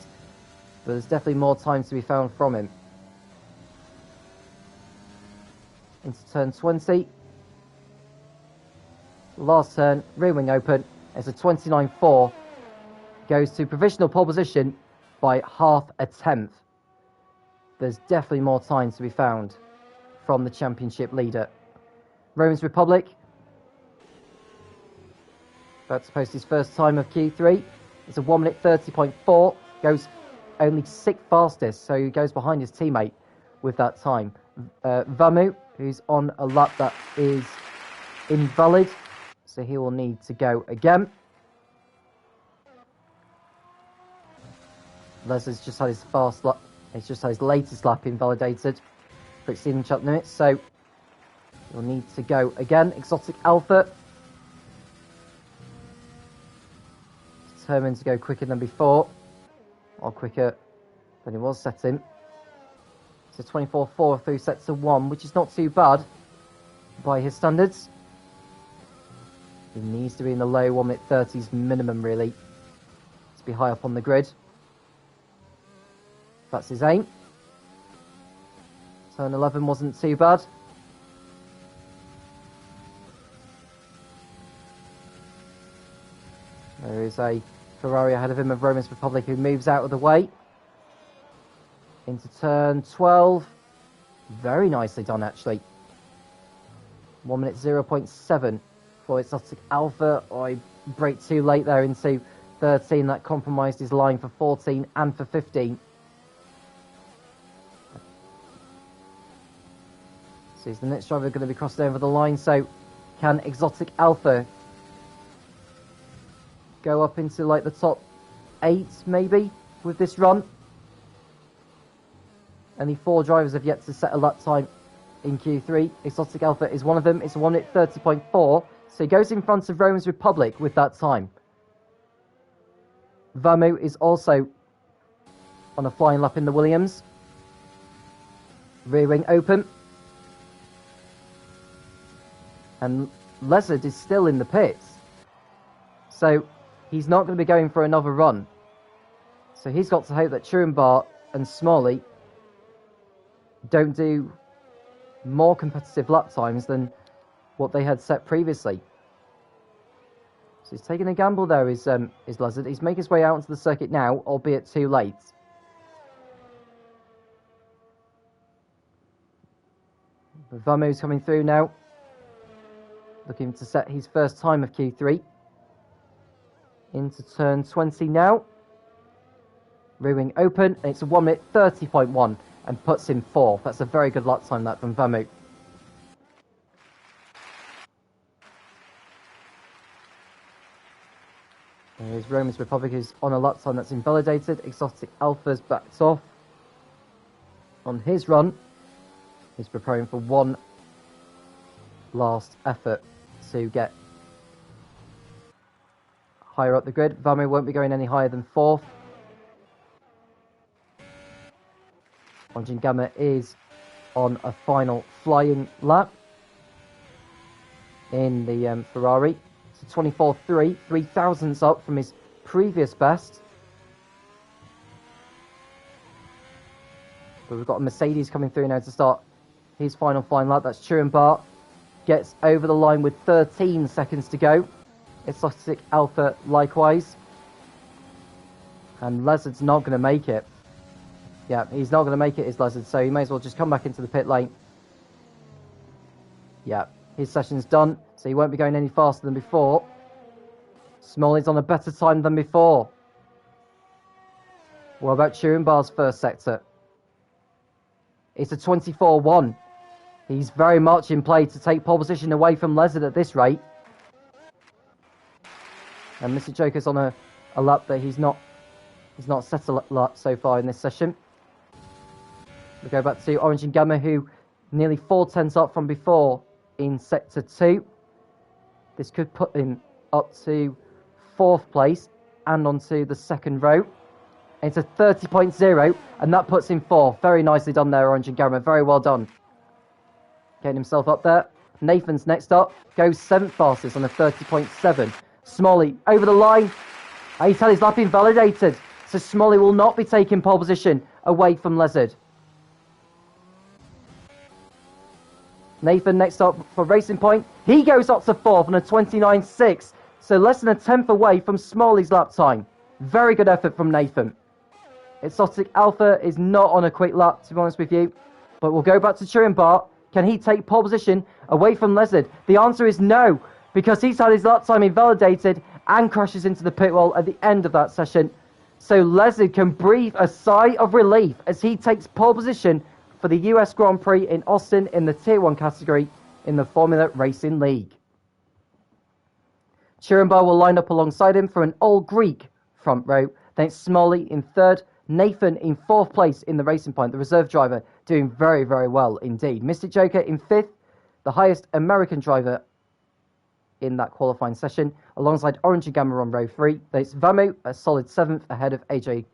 but there's definitely more time to be found from him. Into turn 20. Last turn, rear wing open. It's a 29.4. Goes to provisional pole position by half a tenth. There's definitely more time to be found from the championship leader. Romans Republic about to post his first time of Q3. It's a 1 minute 30.4. Goes only 6th fastest, so he goes behind his teammate with that time. Vamu, who's on a lap that is invalid, so he will need to go again. Les has just had his fast lap. He's just had his latest lap invalidated for exceeding track limits, so he'll need to go again. Exotic Alpha, determined to go quicker than before, or quicker than he was setting. So 24.4 through sector 1, which is not too bad by his standards. He needs to be in the low 1 minute 30s minimum, really, to be high up on the grid. That's his aim. Turn 11 wasn't too bad. There is a Ferrari ahead of him of Romans Republic, who moves out of the way. Into turn 12. Very nicely done, actually. 1 minute 0.7 for Exotic Alpha. I brake too late there into 13. That compromised his line for 14 and for 15. So is the next driver going to be crossing over the line? So can Exotic Alpha go up into like the top 8 maybe with this run. Only 4 drivers have yet to set a lap time in Q3. Exotic Alpha is one of them. It's a 1 minute 30.4, so he goes in front of Roman's Republic with that time. Vamu is also on a flying lap in the Williams. Rear wing open. And Lezard is still in the pits. So he's not going to be going for another run. So he's got to hope that Churenbar and Smalley don't do more competitive lap times than what they had set previously. So he's taking a gamble there, is Lezard. He's making his way out into the circuit now, albeit too late. Vamu's coming through now, looking to set his first time of Q3. Into turn 20 now. Rear wing open, and it's a 1 minute 30.1 and puts him 4th. That's a very good lap time, that, from Vamu. There's Roman's Republic, who's on a lap time that's invalidated. Exotic Alpha's backed off on his run. He's preparing for one last effort to get higher up the grid. Vamu won't be going any higher than 4th. Onjin Gamma is on a final flying lap in the Ferrari. It's a 24.3, 3 thousandths up from his previous best. But we've got a Mercedes coming through now to start his final flying lap. That's Churenbar. Gets over the line with 13 seconds to go. Exotic Alpha likewise. And Lezard's not going to make it. Yeah, he's not going to make it, is Lezard, so he may as well just come back into the pit lane. Yeah, his session's done, so he won't be going any faster than before. Smalley's on a better time than before. What about Churenbar's first sector? It's a 24.1. He's very much in play to take pole position away from Lezard at this rate. And Mr. Joker's on a lap that he's not set a lap so far in this session. We go back to Orange and Gamma, who nearly 4 tenths up from before in Sector 2. This could put him up to 4th place and onto the second row. It's a 30.0, and that puts him 4th. Very nicely done there, Orange and Gamma. Very well done. Getting himself up there. Nathan's next up. Goes 7th fastest on a 30.7. Smalley over the line. He's had his lap invalidated. So Smalley will not be taking pole position away from Lezard. Nathan next up for Racing Point. He goes up to 4th on a 29.6. So less than a 10th away from Smalley's lap time. Very good effort from Nathan. Exotic Alpha is not on a quick lap, to be honest with you. But we'll go back to Churenbar. Can he take pole position away from Lezard? The answer is no, because he's had his lap time invalidated and crashes into the pit wall at the end of that session. So Lezard can breathe a sigh of relief as he takes pole position for the US Grand Prix in Austin in the Tier 1 category in the Formula Racing League. Churenbar will line up alongside him for an all-Greek front row. Then it's Smalley in 3rd, Nathan in 4th place in the Racing Point, the reserve driver, doing very, very well indeed. Mr. Joker in 5th, the highest American driver in that qualifying session, alongside Orange and Gamma on row 3. Then it's Vamu, a solid 7th, ahead of AJ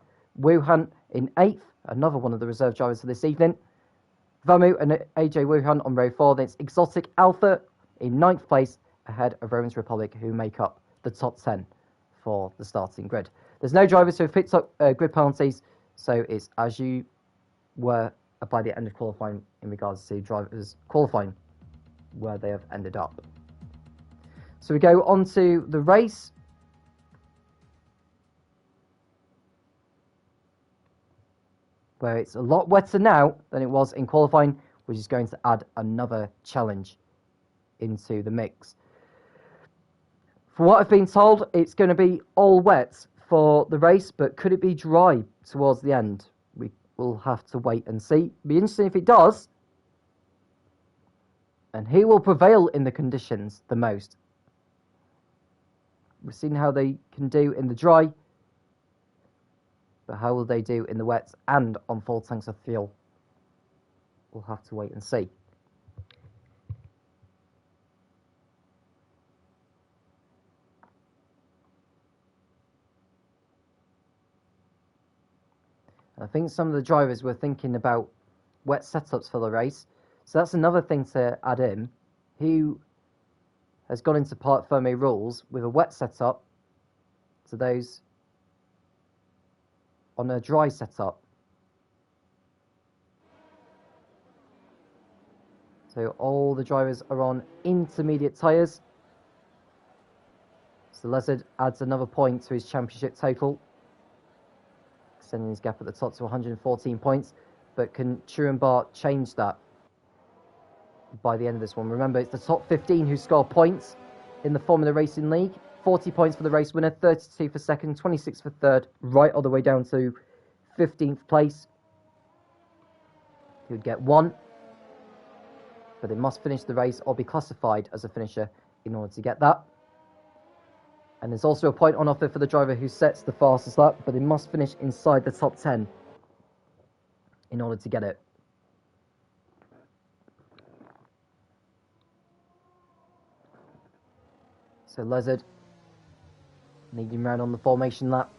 Wuhan in 8th, another one of the reserve drivers for this evening. Vamu and AJ Wuhan on row 4. Then it's Exotic Alpha in 9th place, ahead of Roman's Republic, who make up the top 10 for the starting grid. There's no drivers who have picked up grid penalties, so it's as you were by the end of qualifying in regards to drivers qualifying where they have ended up. So we go on to the race. Where it's a lot wetter now than it was in qualifying, which is going to add another challenge into the mix. For what I've been told, it's going to be all wet for the race, but could it be dry towards the end? We will have to wait and see. It'll be interesting if it does. And who will prevail in the conditions the most? We've seen how they can do in the dry, but how will they do in the wet and on full tanks of fuel? We'll have to wait and see. I think some of the drivers were thinking about wet setups for the race, so that's another thing to add in. Who has gone into Parc Fermé rules with a wet setup to those on a dry setup? So all the drivers are on intermediate tyres. So Lezard adds another point to his championship total, extending his gap at the top to 114 points. But can Truenbar change that by the end of this one? Remember, it's the top 15 who score points in the Formula Racing League. 40 points for the race winner, 32 for second, 26 for third, right all the way down to 15th place. He would get 1, but they must finish the race or be classified as a finisher in order to get that. And there's also a point on offer for the driver who sets the fastest lap, but they must finish inside the top 10 in order to get it. So Lezard leading round on the formation lap,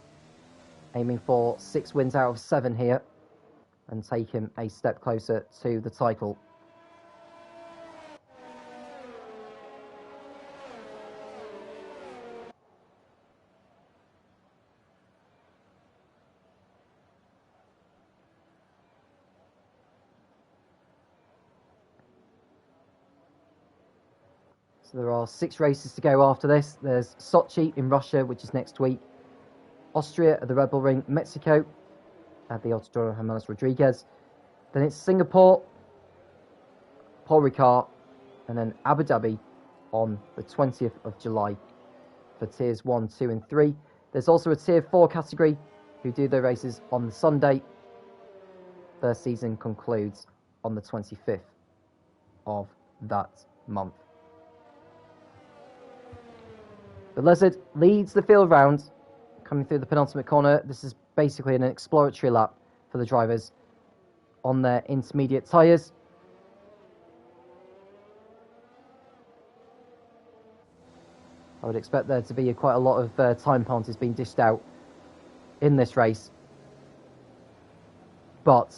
aiming for 6 wins out of 7 here and take him a step closer to the title. So there are 6 races to go after this. There's Sochi in Russia, which is next week. Austria at the Red Bull Ring, Mexico at the Autodromo Hermanos Rodriguez. Then it's Singapore, Paul Ricard, and then Abu Dhabi on the 20th of July for tiers 1, 2 and 3. There's also a tier 4 category who do their races on the Sunday. Their season concludes on the 25th of that month. The Lezard leads the field round, coming through the penultimate corner. This is basically an exploratory lap for the drivers on their intermediate tyres. I would expect there to be quite a lot of time penalties being dished out in this race. But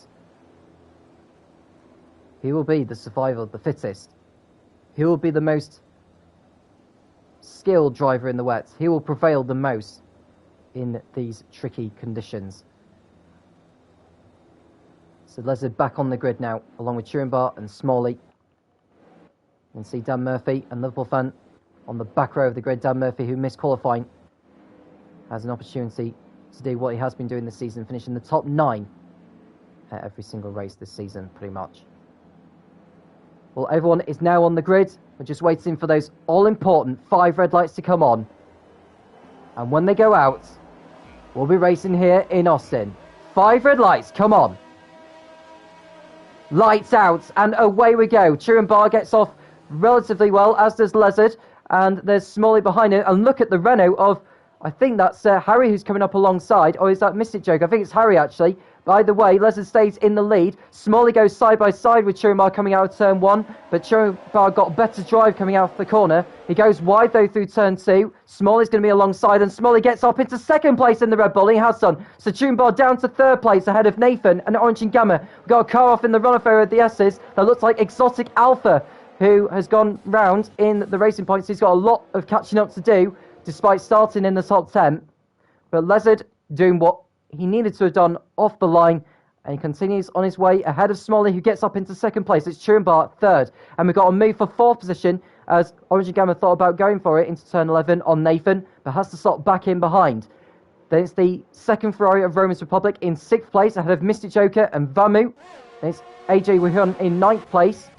he will be the survivor of the fittest. He will be the most skilled driver in the wet. He will prevail the most in these tricky conditions. So Lezard back on the grid now, along with Truenbar and Smalley. You can see Dan Murphy and Liverpool fan on the back row of the grid. Dan Murphy, who missed qualifying, has an opportunity to do what he has been doing this season, finishing the top 9 at every single race this season, pretty much. Well, everyone is now on the grid. We're just waiting for those all-important 5 red lights to come on. And when they go out, we'll be racing here in Austin. 5 red lights, come on. Lights out, and away we go. Truenbar gets off relatively well, as does Lezard. And there's Smalley behind him. And look at the Renault of, I think that's Harry who's coming up alongside. Or is that Mystic Joke? I think it's Harry, actually. But either way, Lezard stays in the lead. Smalley goes side by side with Truenbar coming out of turn 1. But Truenbar got better drive coming out of the corner. He goes wide, though, through turn 2. Smalley's going to be alongside. And Smalley gets up into second place in the Red Bull. He has done. So Truenbar down to third place ahead of Nathan and Orange and Gamma. We've got a car off in the runoff area of the S's that looks like Exotic Alpha, who has gone round in the racing points. He's got a lot of catching up to do, despite starting in the top 10. But Lezard doing what he needed to have done off the line, and he continues on his way ahead of Smalley, who gets up into second place. It's Truenbar third, and we've got a move for fourth position as Orange and Gamma thought about going for it into turn 11 on Nathan, but has to stop back in behind. Then it's the second Ferrari of Roman's Republic in sixth place ahead of Mystic Joker and Vamu. Then it's AJ Wihun in ninth place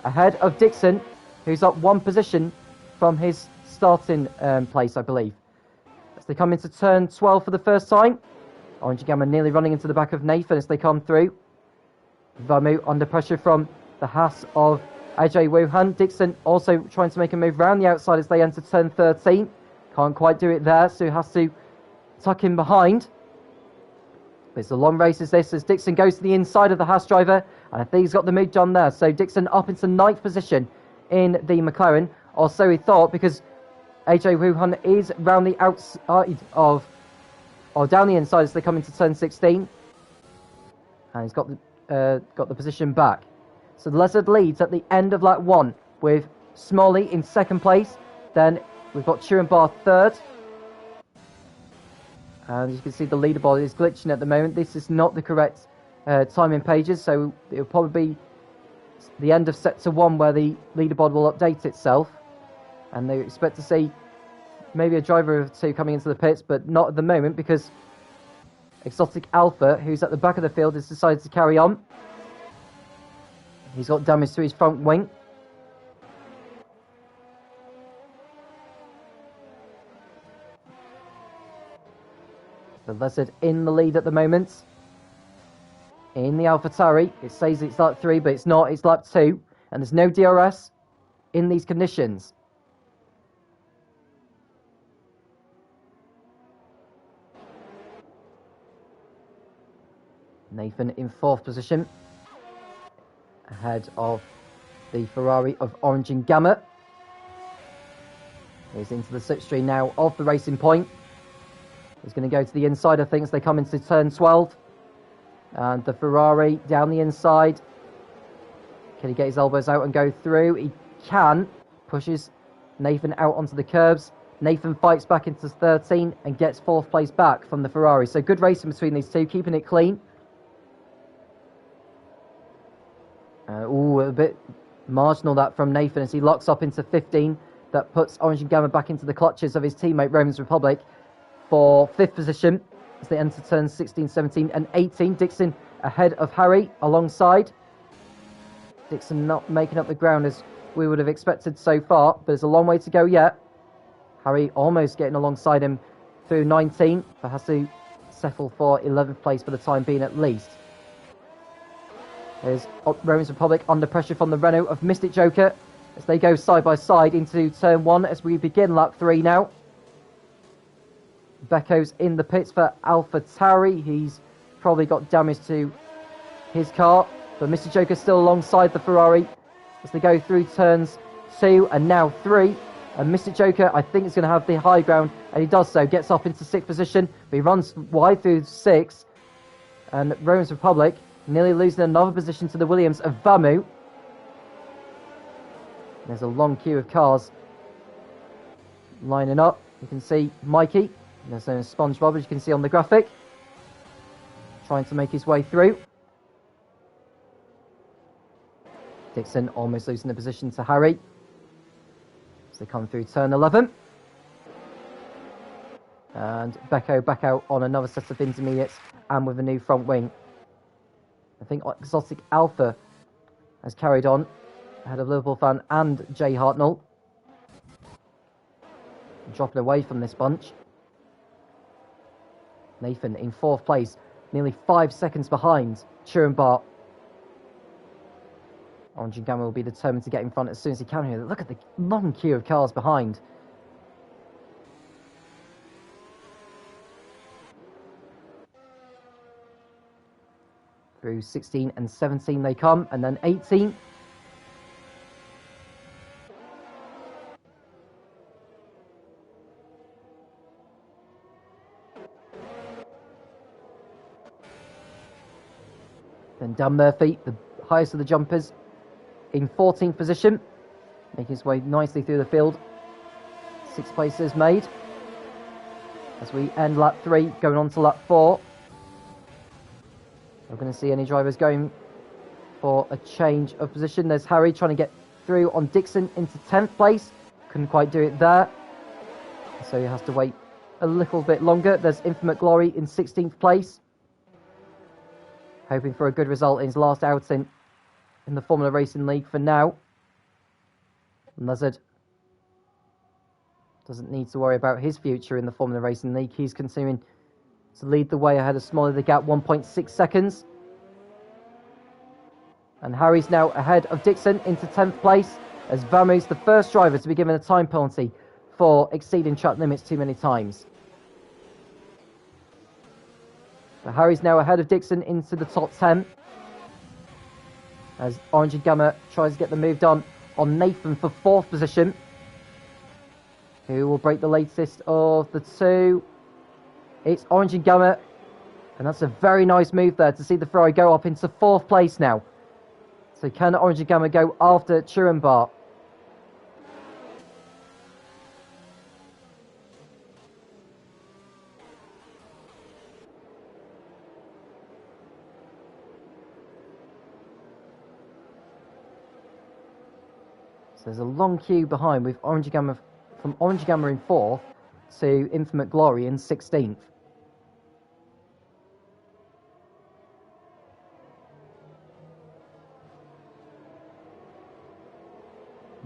ahead of Dixon, who's up one position from his starting place, I believe. As they come into turn 12 for the first time, Orange and Gamma nearly running into the back of Nathan as they come through. Vamu under pressure from the Haas of AJ Wuhan. Dixon also trying to make a move round the outside as they enter turn 13. Can't quite do it there, so he has to tuck in behind. But it's a long race as this, as Dixon goes to the inside of the Haas driver, and I think he's got the move done there. So Dixon up into 9th position in the McLaren, or so he thought, because AJ Wuhan is round the outside of, or down the inside as they come into turn 16, and he's got the position back. So Lezard leads at the end of lap 1 with Smalley in 2nd place. Then we've got Turenbar 3rd. And as you can see, the leaderboard is glitching at the moment. This is not the correct timing pages, so it'll probably be the end of sector 1 where the leaderboard will update itself. And they expect to see maybe a driver or two coming into the pits, but not at the moment because Exotic Alpha, who's at the back of the field, has decided to carry on. He's got damage to his front wing. The Lizard in the lead at the moment. In the AlphaTauri, it says it's lap 3, but it's not, it's lap 2. And there's no DRS in these conditions. Nathan in 4th position, ahead of the Ferrari of Orange and Gamma. He's into the slipstream now of the Racing Point. He's going to go to the inside of things. They come into turn 12. And the Ferrari down the inside. Can he get his elbows out and go through? He can. Pushes Nathan out onto the curbs. Nathan fights back into 13 and gets 4th place back from the Ferrari. So good racing between these two, keeping it clean. A bit marginal that from Nathan as he locks up into 15. That puts Orange and Gamma back into the clutches of his teammate Romans Republic for 5th position as they enter turns 16, 17 and 18. Dixon ahead of Harry alongside. Dixon not making up the ground as we would have expected so far, but there's a long way to go yet. Harry almost getting alongside him through 19, but has to settle for 11th place for the time being at least. There's Romans Republic under pressure from the Renault of Mystic Joker as they go side by side into turn 1 as we begin lap 3 now. Becco's in the pits for AlphaTauri. He's probably got damage to his car, but Mr. Joker's still alongside the Ferrari as they go through turns 2 and now 3. And Mr. Joker, I think, is going to have the high ground, and he does so. Gets up into 6th position, but he runs wide through 6. And Romans Republic nearly losing another position to the Williams of Vamu. There's a long queue of cars lining up. You can see Mikey, there's no SpongeBob, as you can see on the graphic, trying to make his way through. Dixon almost losing the position to Harry as they come through turn 11. And Becco back out on another set of intermediates and with a new front wing. I think Exotic Alpha has carried on ahead of Liverpool fan and Jay Hartnell. Dropping away from this bunch. Nathan in 4th place, nearly 5 seconds behind Turenbar. Orange and Gamma will be determined to get in front as soon as he can here. Look at the long queue of cars behind. Through 16 and 17 they come, and then 18. Then Dan Murphy, the highest of the jumpers, in 14th position, making his way nicely through the field. 6 places made. As we end lap 3, going on to lap 4. We're going to see any drivers going for a change of position. There's Harry trying to get through on Dixon into 10th place. Couldn't quite do it there, so he has to wait a little bit longer. There's Infinite Glory in 16th place, hoping for a good result in his last outing in the Formula Racing League for now. Lizard doesn't need to worry about his future in the Formula Racing League. He's continuing to lead the way ahead of Smalley, the gap 1.6 seconds. And Harry's now ahead of Dixon into 10th place as Vamu's the first driver to be given a time penalty for exceeding track limits too many times. But Harry's now ahead of Dixon into the top 10. As Orange and Gamma tries to get the move done on Nathan for 4th position. Who will break the latest of the two? It's Orange and Gamma. And that's a very nice move there to see the Ferrari go up into 4th place now. So can Orange and Gamma go after Churenbart? So there's a long queue behind with Orange and Gamma, from Orange and Gamma in 4th to Infinite Glory in 16th.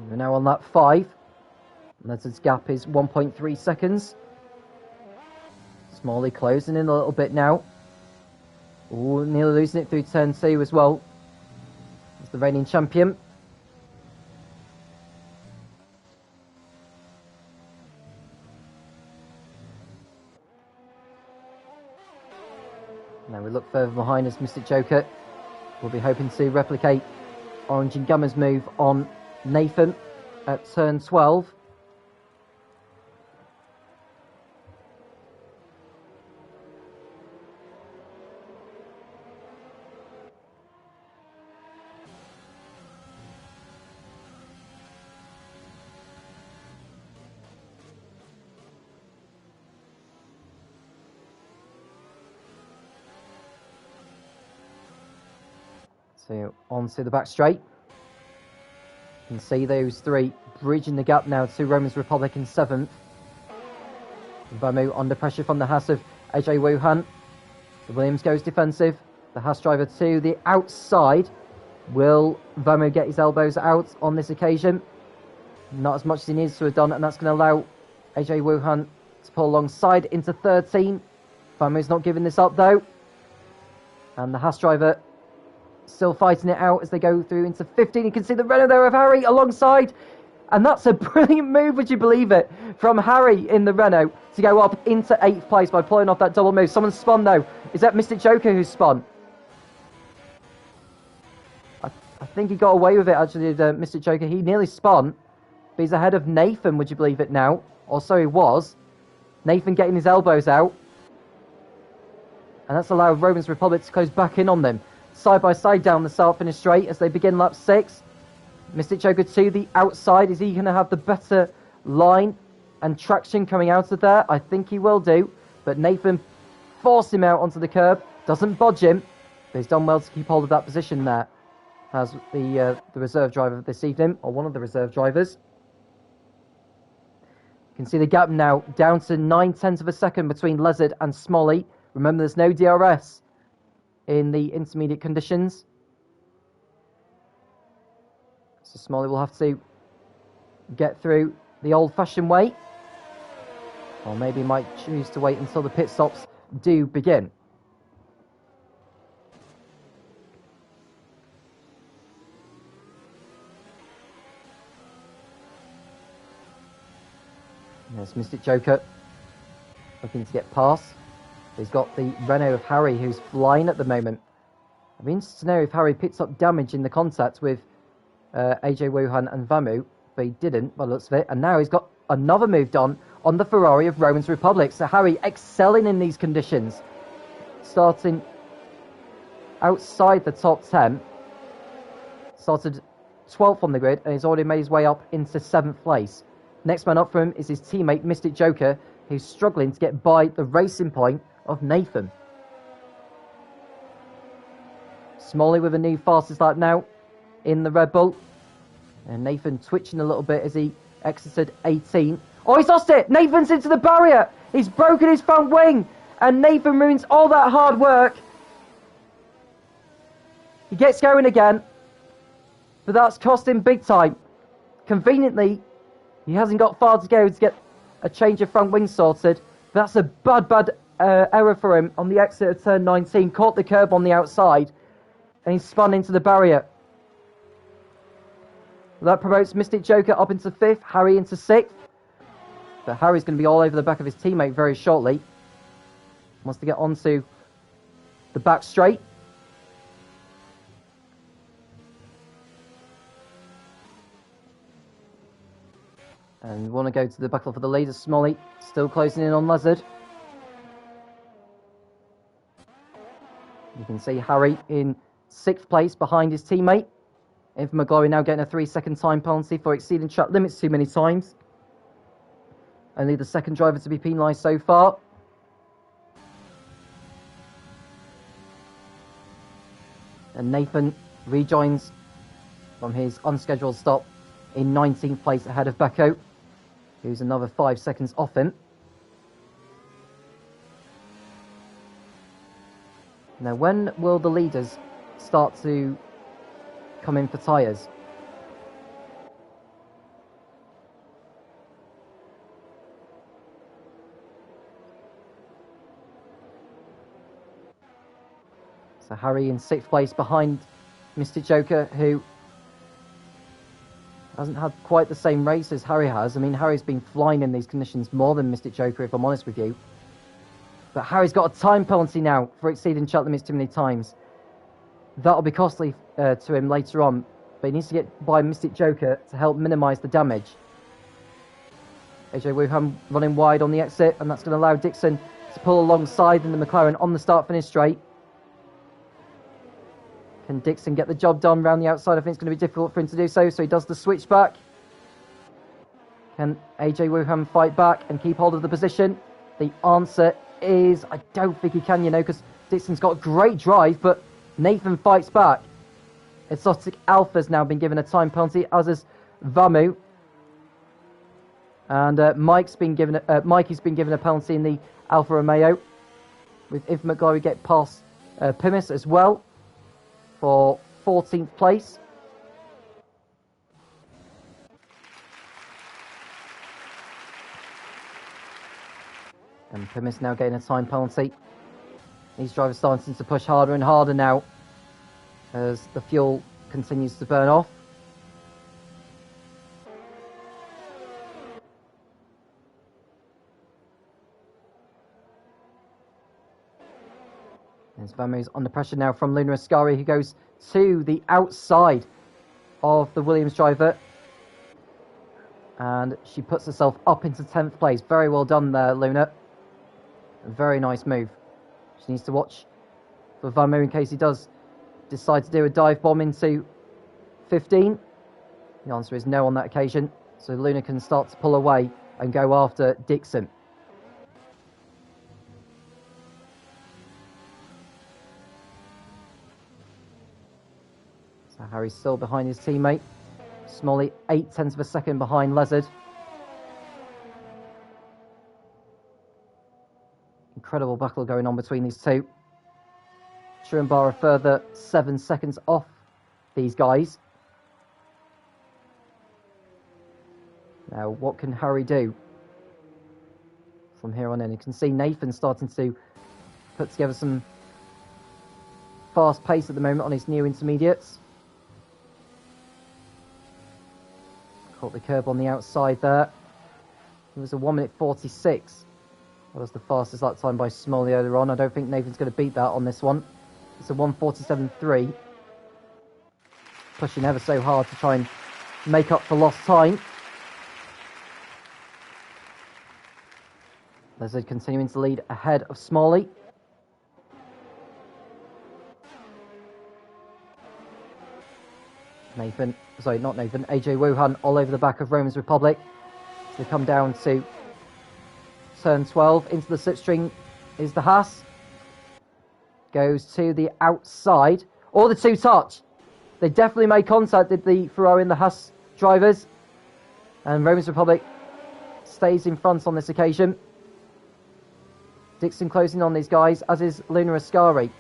We're now on lap 5. Leonard's gap is 1.3 seconds. Smalley closing in a little bit now. Ooh, nearly losing it through turn 2 as well. He's the reigning champion. Now we look further behind as Mystic Joker will be hoping to replicate Orange and Gamma's move on Nathan at turn 12. So onto the back straight. You can see those three bridging the gap now to Roman's Republic in 7th. Vamu under pressure from the Haas of AJ Wuhan. The Williams goes defensive. The Haas driver to the outside. Will Vamu get his elbows out on this occasion? Not as much as he needs to have done, and that's going to allow AJ Wuhan to pull alongside into 13. Vamu's not giving this up though. And the Haas driver still fighting it out as they go through into 15. You can see the Renault there of Harry alongside. And that's a brilliant move, would you believe it, from Harry in the Renault to go up into 8th place by pulling off that double move. Someone spun though. Is that Mystic Joker who's spun? I think he got away with it actually, the Mystic Joker. He nearly spun, but he's ahead of Nathan, would you believe it now? Or so he was. Nathan getting his elbows out. And that's allowed Roman's Republic to close back in on them. Side by side down the start finish straight as they begin lap 6. Mystic Joker to the outside. Is he going to have the better line and traction coming out of there? I think he will do. But Nathan forced him out onto the curb. Doesn't budge him. But he's done well to keep hold of that position there. As the reserve driver this evening, or one of the reserve drivers. You can see the gap now down to 9/10 of a second between Lezard and Smolly. Remember, there's no DRS in the intermediate conditions. So Smolly will have to get through the old-fashioned way. Or maybe might choose to wait until the pit stops do begin. There's Mystic Joker looking to get past. He's got the Renault of Harry who's flying at the moment. I'd be interested to know if Harry picks up damage in the contact with AJ Wuhan and Vamu, but he didn't by the looks of it. And now he's got another move done on the Ferrari of Roman's Republic. So Harry excelling in these conditions. Starting outside the top 10. Started 12th on the grid and he's already made his way up into 7th place. Next man up for him is his teammate Mystic Joker, who's struggling to get by the racing point of Nathan. Smalley with a new fastest lap now in the Red Bull. And Nathan twitching a little bit as he exited 18. Oh, he's lost it! Nathan's into the barrier! He's broken his front wing! And Nathan ruins all that hard work. He gets going again. But that's cost him big time. Conveniently, he hasn't got far to go to get a change of front wing sorted. That's a bad error for him on the exit of turn 19. Caught the curb on the outside. And he spun into the barrier. That promotes Mystic Joker up into 5th. Harry into 6th. But Harry's going to be all over the back of his teammate very shortly. Wants to get onto the back straight. And want to go to the battle for the lead as Smolly still closing in on Lizard. You can see Harry in 6th place behind his teammate. Infant McGlory now getting a 3-second time penalty for exceeding track limits too many times. Only the second driver to be penalised so far. And Nathan rejoins from his unscheduled stop in 19th place ahead of Becco, who's another 5 seconds off him. Now, when will the leaders start to come in for tyres? So Harry in 6th place behind Mystic Joker, who hasn't had quite the same race as Harry has. I mean, Harry's been flying in these conditions more than Mystic Joker, if I'm honest with you. But Harry's got a time penalty now for exceeding track limits too many times. That'll be costly to him later on, but he needs to get by Mystic Joker to help minimise the damage. AJ Wuhan running wide on the exit, and that's going to allow Dixon to pull alongside in the McLaren on the start-finish straight. Can Dixon get the job done around the outside? I think it's going to be difficult for him to do so, so he does the switchback. Can AJ Wuhan fight back and keep hold of the position? The answer is, I don't think he can, because Dixon's got great drive, but Nathan fights back. Exotic Alpha's now been given a time penalty, as is Vamu. And Mikey's been given a penalty in the Alfa Romeo, with Infant McGlory get past Pimis as well for 14th place. And Pimis now getting a time penalty. These drivers starting to push harder and harder now as the fuel continues to burn off. As Vamu's under pressure now from Luna Ascari, who goes to the outside of the Williams driver. And she puts herself up into 10th place. Very well done there, Luna. A very nice move. She needs to watch for Vamu in case he does decide to do a dive bomb into 15. The answer is no on that occasion. So Luna can start to pull away and go after Dixon. So Harry's still behind his teammate. Smolly 0.8 of a second behind Lizard. Incredible battle going on between these two. Truenbar a further 7 seconds off these guys. Now, what can Harry do from here on in? You can see Nathan starting to put together some fast pace at the moment on his new intermediates. Caught the curb on the outside there. It was a 1:46. That was the fastest lap time by Smolly earlier on. I don't think Nathan's going to beat that on this one. It's a 1:47.3. Pushing ever so hard to try and make up for lost time. Lizard continuing to lead ahead of Smolly. AJ Wuhan all over the back of Roman's Republic. So they come down to turn 12. Into the slipstream is the Haas. Goes to the outside. Or the two touch. They definitely made contact, did the Ferrari and the Haas drivers. And Roman's Republic stays in front on this occasion. Dixon closing on these guys, as is Luna Ascari.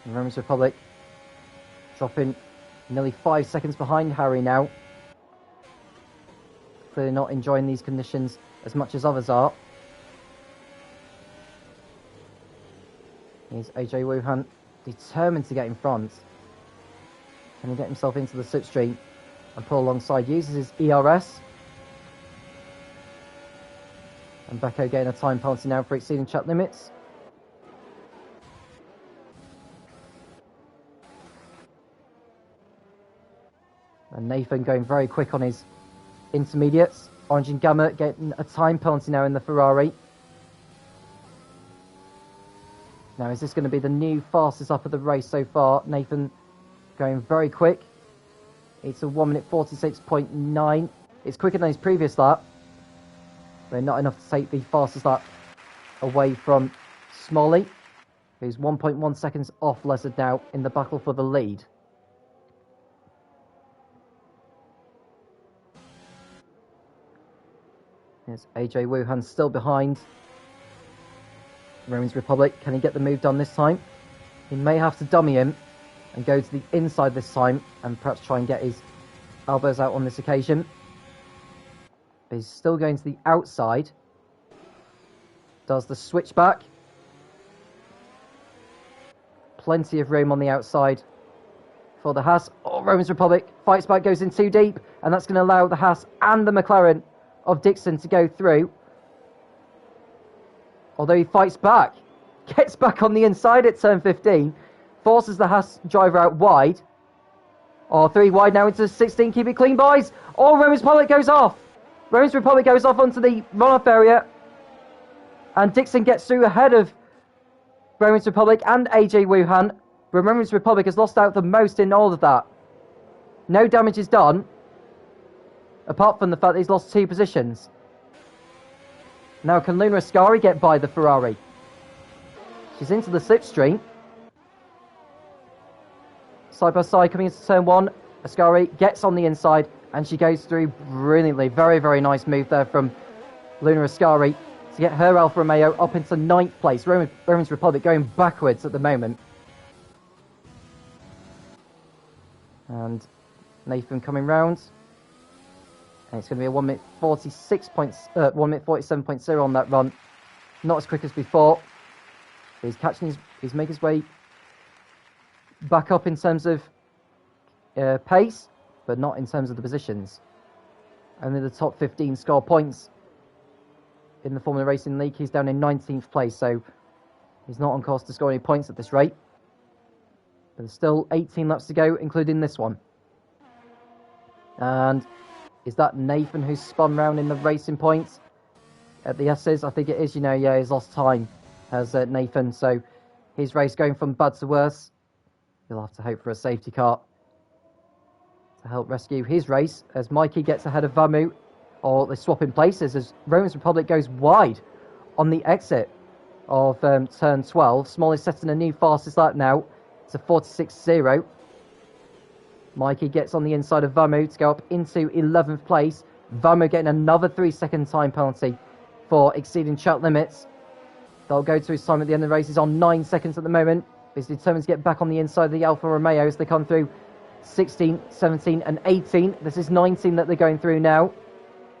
Roman's Republic dropping nearly 5 seconds behind Harry now. Clearly not enjoying these conditions as much as others are. Here's AJ Wuhan, determined to get in front. Can he get himself into the slipstream and pull alongside? Uses his ERS. And Becco getting a time penalty now for exceeding track limits. And Nathan going very quick on his intermediates. Orange and Gamma getting a time penalty now in the Ferrari. Now, is this going to be the new fastest up of the race so far? Nathan going very quick. It's a 1 minute 46.9. It's quicker than his previous lap, but not enough to take the fastest lap away from Smalley, who's 1.1 seconds off Lezard now in the battle for the lead. There's AJ Wuhan still behind Roman's Republic. Can he get the move done this time? He may have to dummy him and go to the inside this time and perhaps try and get his elbows out on this occasion. But he's still going to the outside. Does the switchback. Plenty of room on the outside for the Haas. Oh, Roman's Republic fights back, goes in too deep, and that's going to allow the Haas and the McLaren of Dixon to go through. Although he fights back, gets back on the inside at turn 15, forces the Haas driver out wide. Oh, 3 wide now into 16, keep it clean, boys. Oh, Roman's Republic goes off. Roman's Republic goes off onto the runoff area, and Dixon gets through ahead of Roman's Republic and AJ Wuhan. But Roman's Republic has lost out the most in all of that. No damage is done, apart from the fact that he's lost 2 positions. Now, can Luna Ascari get by the Ferrari? She's into the slipstream. Side by side coming into turn 1. Ascari gets on the inside and she goes through brilliantly. Very, very nice move there from Luna Ascari to get her Alfa Romeo up into 9th place. Roman's Republic going backwards at the moment. And Nathan coming round. And it's going to be a 1 minute 47.0 on that run. Not as quick as before. He's he's making his way back up in terms of pace, but not in terms of the positions. Only the top 15 score points in the Formula Racing League. He's down in 19th place, so he's not on course to score any points at this rate. But there's still 18 laps to go, including this one. And is that Nathan who's spun round in the racing points at the S's? I think it is, yeah, he's lost time as Nathan. So his race going from bad to worse. He'll have to hope for a safety car to help rescue his race as Mikey gets ahead of Vamu, or they swap in places as Roman's Republic goes wide on the exit of turn 12. Small is setting a new fastest lap now. It's a 46.0. Mikey gets on the inside of Vamu to go up into 11th place. Vamu getting another 3-second time penalty for exceeding track limits. They'll go to his time at the end of the race. He's on 9 seconds at the moment. He's determined to get back on the inside of the Alfa Romeo as they come through 16, 17 and 18. This is 19 that they're going through now.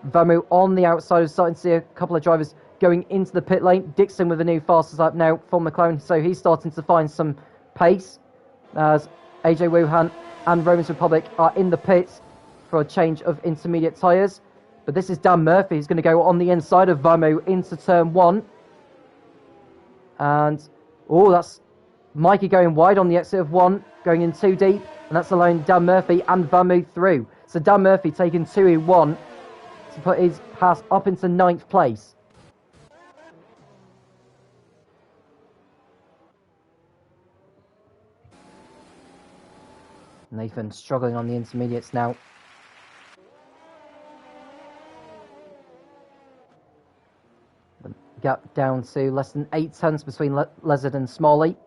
Vamu on the outside, is starting to see a couple of drivers going into the pit lane. Dixon with a new fastest lap now for McLaren, so he's starting to find some pace as AJ Wuhan and Roman's Republic are in the pits for a change of intermediate tyres. But this is Dan Murphy. He's going to go on the inside of Vamu into turn 1. And, that's Mikey going wide on the exit of 1, going in too deep. And that's allowing Dan Murphy and Vamu through. So Dan Murphy taking 2 in 1 to put his pass up into 9th place. Nathan struggling on the intermediates now. The gap down to less than 8 tenths between Lezard and Smalley.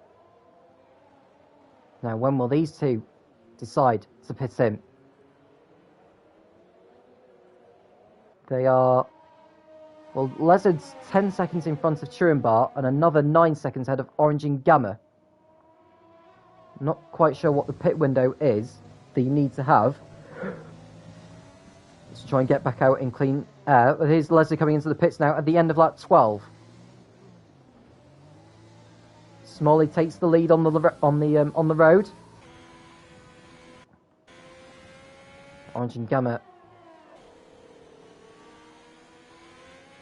Now, when will these two decide to pit in? They are... Well, Lezard's 10 seconds in front of Turenbar and another 9 seconds ahead of Orange and Gamma. Not quite sure what the pit window is that you need to have to try and get back out in clean air. Here's Leslie coming into the pits now at the end of lap 12. Smalley takes the lead on the road. Orange and Gamma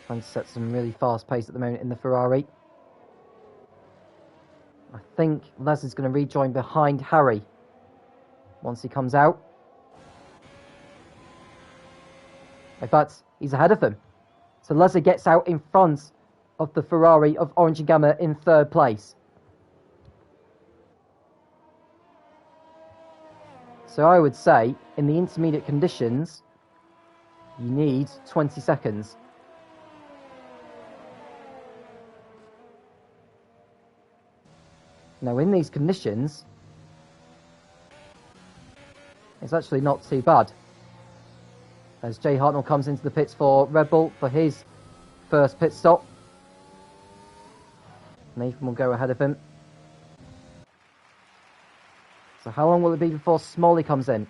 trying to set some really fast pace at the moment in the Ferrari. I think Les is going to rejoin behind Harry once he comes out. In fact, he's ahead of him. So Les gets out in front of the Ferrari of Orange and Gamma in third place. So I would say, in the intermediate conditions, you need 20 seconds. Now, in these conditions, it's actually not too bad. As Jay Hartnell comes into the pits for Red Bull for his first pit stop. Nathan will go ahead of him. So how long will it be before Smalley comes in?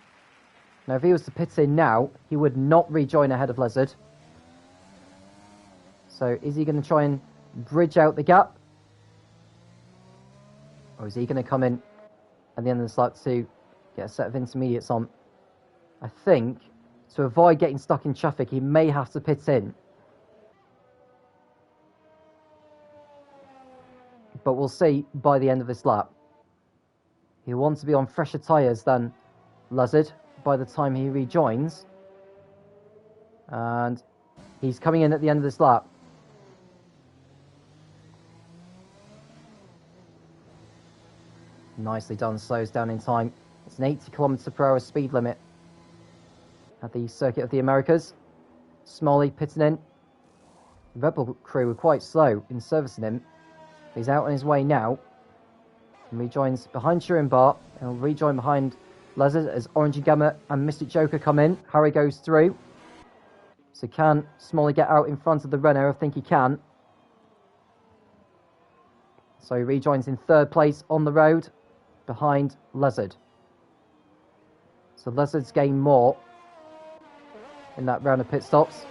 Now, if he was to pit in now, he would not rejoin ahead of Lezard. So is he going to try and bridge out the gap? Or is he going to come in at the end of the slot to get a set of intermediates on? I think, to avoid getting stuck in traffic, he may have to pit in. But we'll see by the end of this lap. He'll want to be on fresher tyres than Lezard by the time he rejoins. And he's coming in at the end of this lap. Nicely done, slows down in time. It's an 80 km/h speed limit at the Circuit of the Americas. Smalley pitting in. The Red Bull crew were quite slow in servicing him. He's out on his way now. And rejoins behind Schurenbart. And he'll rejoin behind Lezard as Orange and Gamma and Mystic Joker come in. Harry goes through. So can Smalley get out in front of the Renault? I think he can. So he rejoins in third place on the road behind Lezard. So Lezard's gained more in that round of pit stops.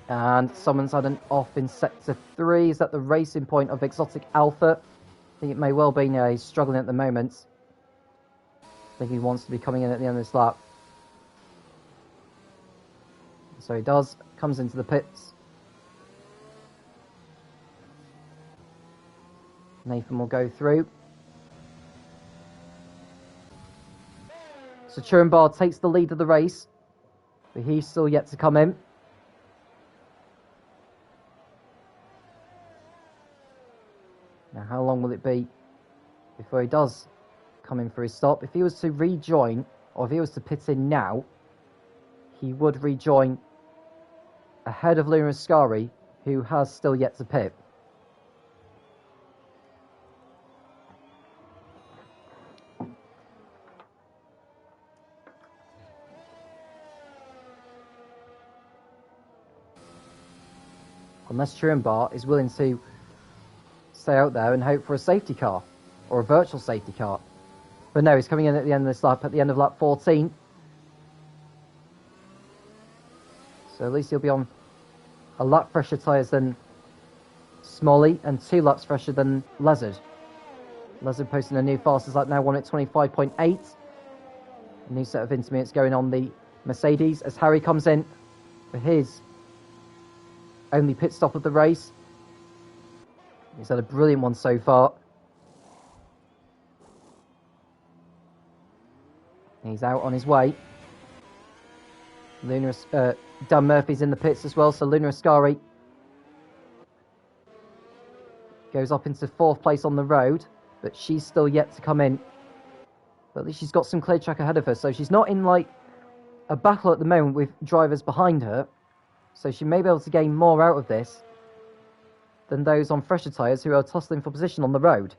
And someone's had an off in Sector 3. Is that the racing point of Exotic Alpha? I think it may well be. Now he's struggling at the moment. I think he wants to be coming in at the end of this lap. So he does. Comes into the pits. Nathan will go through. So Schurenbart takes the lead of the race. But he's still yet to come in. Now, how long will it be before he does come in for his stop? If he was to rejoin, or if he was to pit in now, he would rejoin ahead of Luna Ascari, who has still yet to pit. Unless Schurenbart is willing to stay out there and hope for a safety car, or a virtual safety car. But no, he's coming in at the end of this lap, at the end of lap 14. So at least he'll be on a lap fresher tyres than Smalley, and 2 laps fresher than Lezard. Lezard posting a new fastest lap now, 1 at 25.8. A new set of intermediates going on the Mercedes as Harry comes in for his only pit stop of the race. He's had a brilliant one so far. He's out on his way. Dan Murphy's in the pits as well, so Luna Ascari goes up into 4th place on the road, but she's still yet to come in. But at least she's got some clear track ahead of her, so she's not in like a battle at the moment with drivers behind her, so she may be able to gain more out of this than those on fresher tyres who are tussling for position on the road.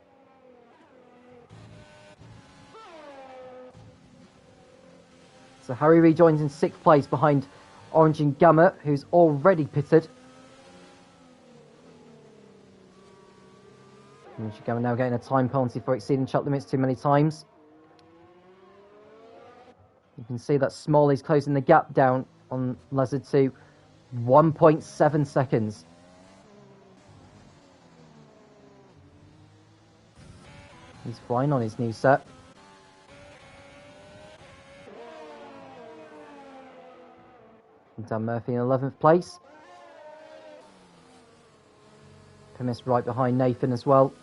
So Harry rejoins in 6th place behind Orange and Gamma, who's already pitted. Orange and Gamma now getting a time penalty for exceeding track limits too many times. You can see that Smalley's closing the gap down on Lezard to 1.7 seconds. He's flying on his new set. And Dan Murphy in 11th place. Pimis right behind Nathan as well.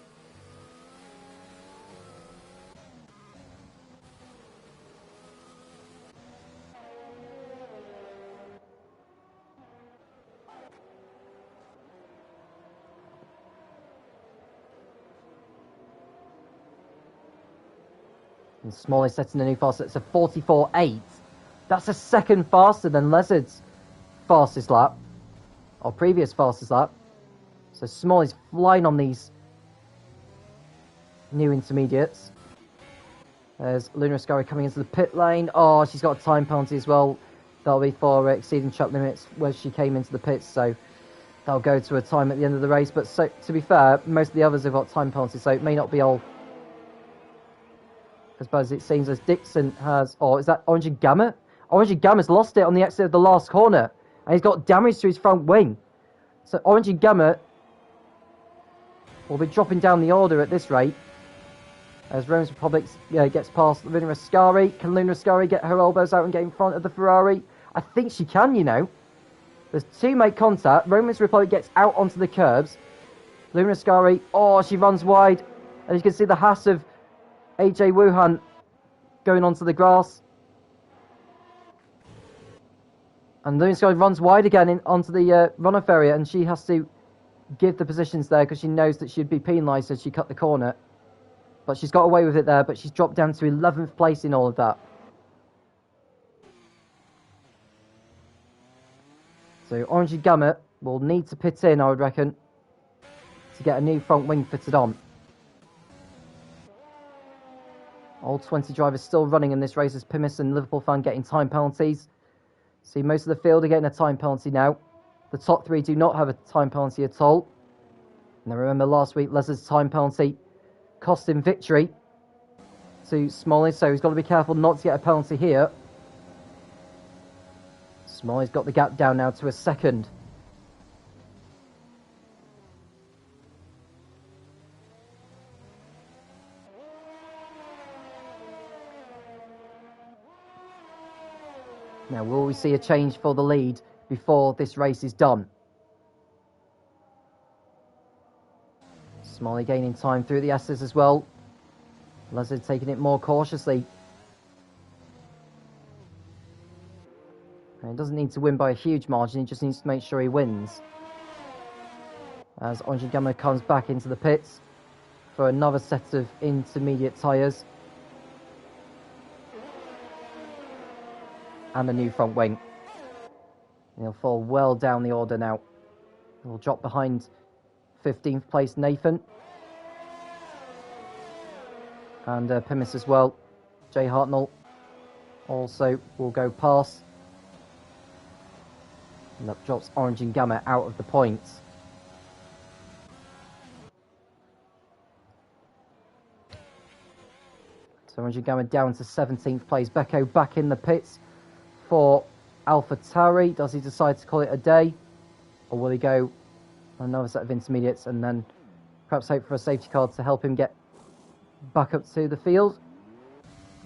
And Smalley setting a new fast. It's a 44.8. That's a second faster than Lezard's fastest lap, or previous fastest lap. So Smalley's flying on these new intermediates. There's Luna Ascari coming into the pit lane. Oh, she's got a time penalty as well. That'll be for exceeding track limits where she came into the pits. So that'll go to a time at the end of the race. But so, to be fair, most of the others have got time penalties, so it may not be all as bad as it seems, as Dixon has. Oh, is that Orange and Gamma? Orange and Gamma's lost it on the exit of the last corner, and he's got damage to his front wing. So Orange and Gamma will be dropping down the order at this rate. As Rome's Republic gets past Luna Ascari. Can Luna Ascari get her elbows out and get in front of the Ferrari? I think she can, you know. There's two make contact. Rome's Republic gets out onto the curbs. Luna Ascari, oh, she runs wide. And you can see the Haas of AJ Wuhan going onto the grass. And Luna Ascari runs wide again onto the runoff area, and she has to give the positions there because she knows that she'd be penalised as she cut the corner. But she's got away with it there, but she's dropped down to 11th place in all of that. So Orange and Gamma will need to pit in, I would reckon, to get a new front wing fitted on. All 20 drivers still running in this race as Pimis and Liverpool fan getting time penalties. See, most of the field are getting a time penalty now. The top three do not have a time penalty at all. And I remember last week, Les's time penalty cost him victory to Smalley, so he's got to be careful not to get a penalty here. Smalley's got the gap down now to a second. Now, will we see a change for the lead before this race is done? Smalley gaining time through the S's as well. Leslie taking it more cautiously. And he doesn't need to win by a huge margin, he just needs to make sure he wins. As Orange and Gamma comes back into the pits for another set of intermediate tyres. And a new front wing. And he'll fall well down the order now. He'll drop behind 15th place Nathan. And Pimis as well. Jay Hartnell also will go past. And that drops Orange and Gamma out of the points. So Orange and Gamma down to 17th place. Becco back in the pits for AlphaTauri. Does he decide to call it a day? Or will he go on another set of intermediates and then perhaps hope for a safety car to help him get back up to the field?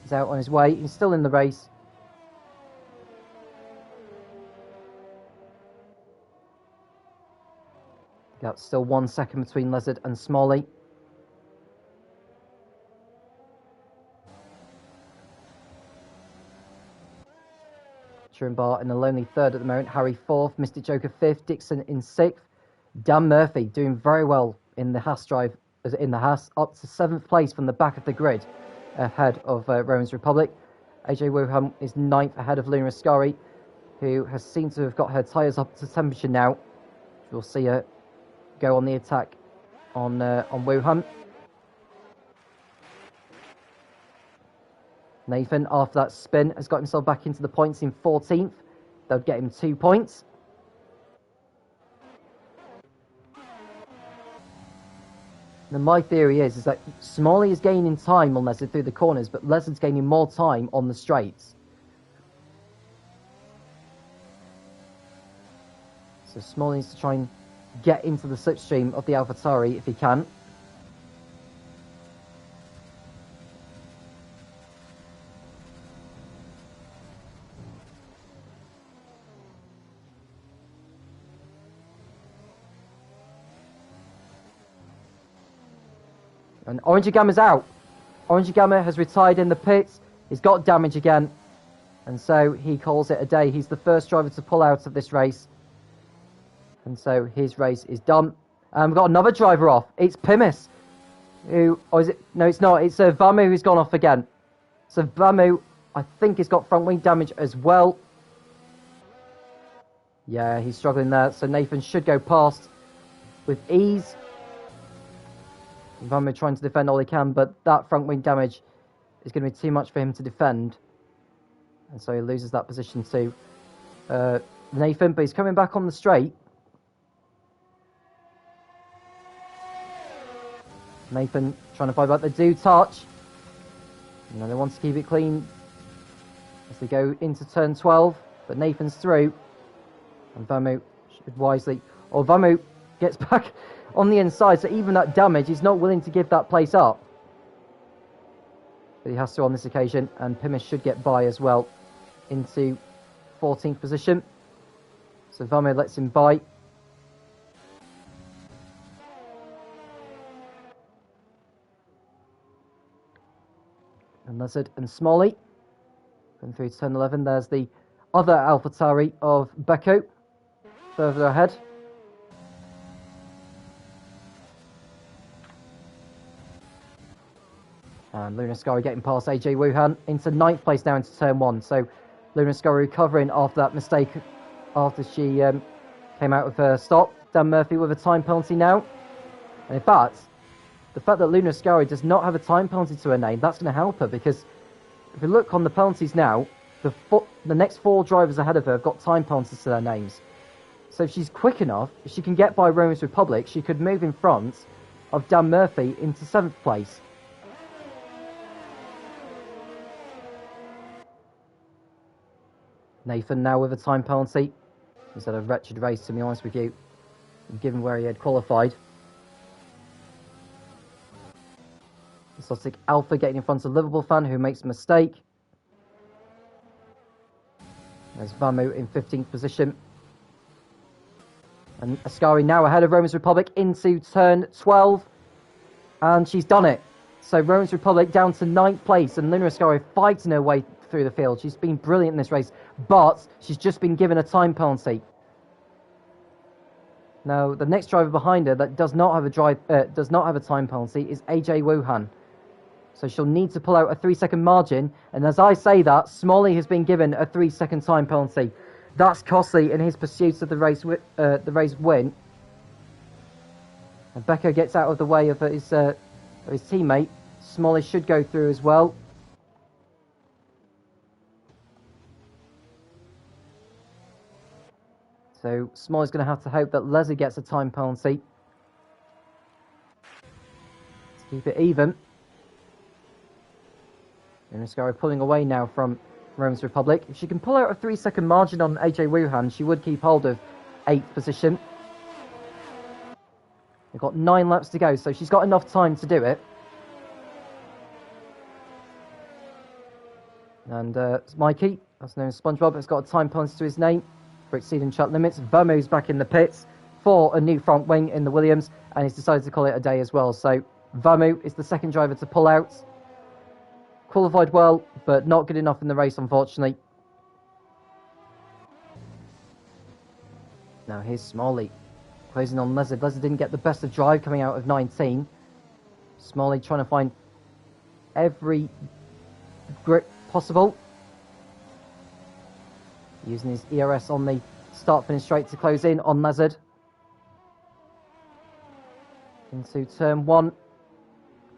He's out on his way. He's still in the race. Got still 1 second between Lezard and Smalley. Bar in a lonely third at the moment. Harry fourth, Mystic Joker fifth, Dixon in sixth. Dan Murphy doing very well in the Haas drive, in the Haas, up to 7th place from the back of the grid, ahead of Roman's Republic. AJ Wuhan is 9th ahead of Luna Ascari, who has seemed to have got her tyres up to temperature now. We'll see her go on the attack on Wuhan. Nathan, after that spin, has got himself back into the points in 14th. They'll get him 2 points. Now, my theory is that Smalley is gaining time on Lezard through the corners, but Lezard's gaining more time on the straights. So Smalley needs to try and get into the slipstream of the AlphaTauri if he can. And Orange Gamma's out. Orange Gamma has retired in the pits. He's got damage again. And so he calls it a day. He's the first driver to pull out of this race. And so his race is done. And we've got another driver off. It's Pimis. Who, or is it? No, it's not. It's Vamu who's gone off again. So Vamu, I think, has got front wing damage as well. Yeah, he's struggling there. So Nathan should go past with ease. Vamu trying to defend all he can, but that front wing damage is going to be too much for him to defend. And so he loses that position to Nathan, but he's coming back on the straight. Nathan trying to fight back. They do touch. You know, they want to keep it clean as they go into turn 12, but Nathan's through. And Vamu should wisely... Or Vamu gets back on the inside, so even that damage, he's not willing to give that place up. But he has to on this occasion, and Pimis should get by as well into 14th position. So Vamu lets him by. And Lizard and Smalley going through to turn 11. There's the other AlphaTauri of Beko further ahead. And Luna Scary getting past AJ Wuhan into 9th place now into turn 1. So Luna Scary recovering after that mistake after she came out of her stop. Dan Murphy with a time penalty now. And in fact, the fact that Luna Scary does not have a time penalty to her name, that's going to help her, because if you look on the penalties now, the next 4 drivers ahead of her have got time penalties to their names. So if she's quick enough, if she can get by Romans Republic, she could move in front of Dan Murphy into 7th place. Nathan now with a time penalty. He's had a wretched race, to be honest with you, given where he had qualified. Exotic Alpha getting in front of Liverpool fan who makes a mistake. There's Vamu in 15th position. And Ascari now ahead of Romans Republic into turn 12. And she's done it. So Romans Republic down to 9th place, and Luna Ascari fighting her way through the field. She's been brilliant in this race, but she's just been given a time penalty. Now, the next driver behind her that does not have a time penalty is AJ Wuhan. So she'll need to pull out a 3-second margin, and as I say that, Smalley has been given a 3-second time penalty. That's costly in his pursuit of the race win. And Becker gets out of the way of his teammate. Smalley should go through as well. So Smalley's going to have to hope that Leslie gets a time penalty to keep it even. And Ascari pulling away now from Romans Republic. If she can pull out a 3-second margin on AJ Wuhan, she would keep hold of 8th position. They've got 9 laps to go, so she's got enough time to do it. And Mikey, that's known as SpongeBob, has got a time penalty to his name for exceeding track limits. Vamu's back in the pits for a new front wing in the Williams, and he's decided to call it a day as well. So Vamu is the second driver to pull out. Qualified well, but not good enough in the race, unfortunately. Now here's Smalley closing on Lezard. Lezard didn't get the best of drive coming out of 19. Smalley trying to find every grip possible, using his ERS on the start-finish straight to close in on Lezard. Into turn 1.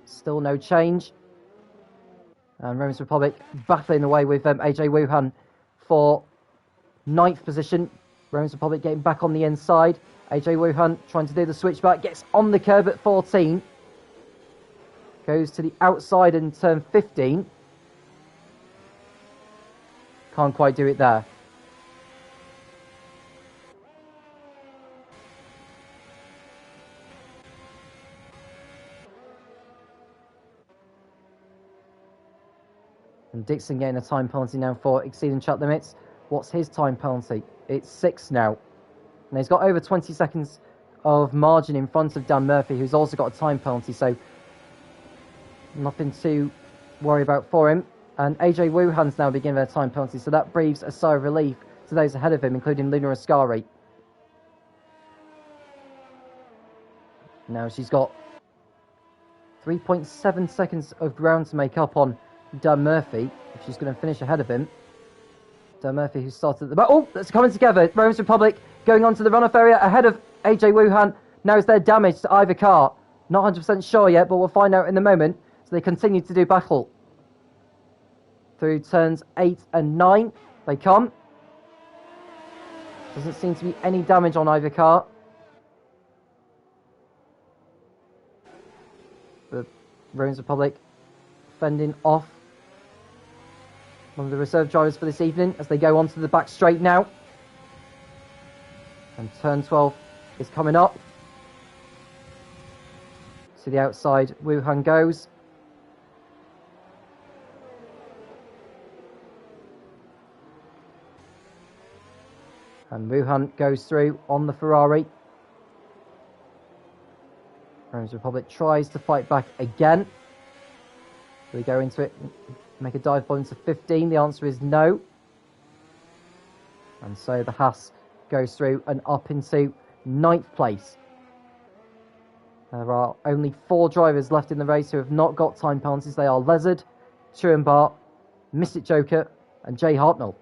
Still no change. And Romans Republic battling away with AJ Wuhan for 9th position. Romans Republic getting back on the inside. AJ Wuhan trying to do the switchback. Gets on the curb at 14. Goes to the outside in turn 15. Can't quite do it there. And Dixon getting a time penalty now for exceeding track limits. What's his time penalty? It's 6 now. And he's got over 20 seconds of margin in front of Dan Murphy, who's also got a time penalty, so nothing to worry about for him. And AJ Wuhan's now beginning their time penalty, so that breathes a sigh of relief to those ahead of him, including Luna Ascari. Now she's got 3.7 seconds of ground to make up on Dan Murphy if she's going to finish ahead of him. Dan Murphy, who started at the back. Oh, that's coming together. Rome's Republic going on to the runoff area ahead of AJ Wuhan. Now is there damage to either car? Not 100% sure yet, but we'll find out in a moment. So they continue to do battle through turns 8 and 9. They come. Doesn't seem to be any damage on either car. The Rome's Republic fending off one of the reserve drivers for this evening as they go onto the back straight now. And turn 12 is coming up. To the outside, Wuhan goes. And Wuhan goes through on the Ferrari. Rome's Republic tries to fight back again. Do we go into it, make a dive bomb to 15? The answer is no. And so the Haas goes through and up into 9th place. There are only 4 drivers left in the race who have not got time penalties. They are Lezard, Truenbart, Mystic Joker and Jay Hartnell.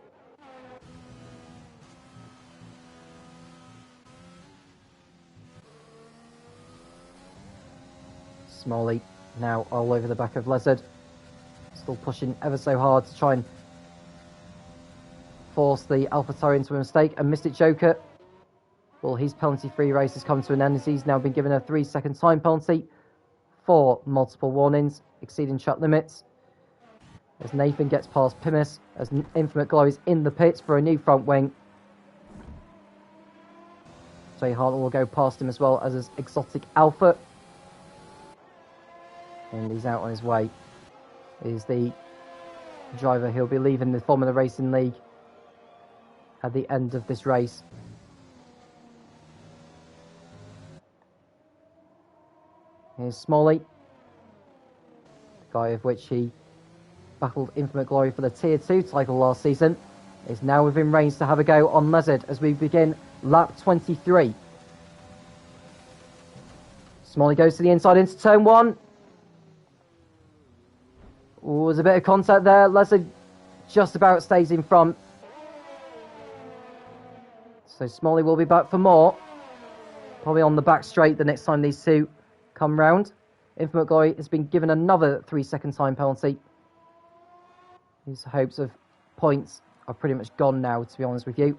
Smalley now all over the back of Lezard. Still pushing ever so hard to try and force the AlphaTauri into a mistake. And Mystic Joker, well, his penalty-free race has come to an end as he's now been given a 3-second time penalty for multiple warnings, exceeding track limits. As Nathan gets past Pimus, as Infinite Glow is in the pits for a new front wing. Jay Hartnell will go past him as well as his Exotic Alpha. And he's out on his way. Is the driver who'll be leaving the Formula Racing League at the end of this race. Here's Smalley, the guy of which he battled Infinite Glory for the Tier 2 title last season, is now within range to have a go on Lezard as we begin lap 23. Smalley goes to the inside into turn 1. Ooh, there's a bit of contact there. Lezard just about stays in front. So Smalley will be back for more. Probably on the back straight the next time these two come round. Infinite Glory has been given another 3-second time penalty. His hopes of points are pretty much gone now, to be honest with you.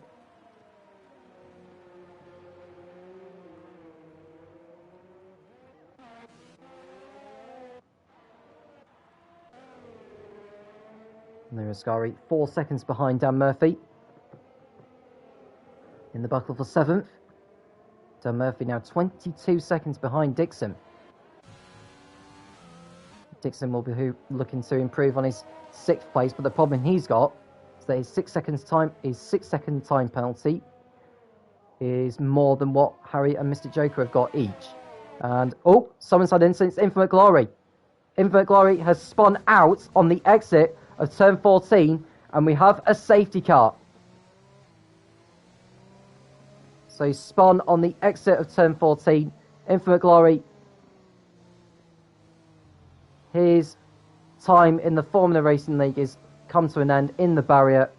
Luna Ascari 4 seconds behind Dan Murphy in the battle for 7th. Dan Murphy now 22 seconds behind Dixon. Dixon will be looking to improve on his 6th place, but the problem he's got is that his 6-second time penalty is more than what Harry and Mr. Joker have got each. And oh, someone's had instance. Infinite Glory. Infinite Glory has spun out on the exit of turn 14, and we have a safety car. So he spun on the exit of turn 14. Infinite Glory, his time in the Formula Racing League is come to an end in the barrier.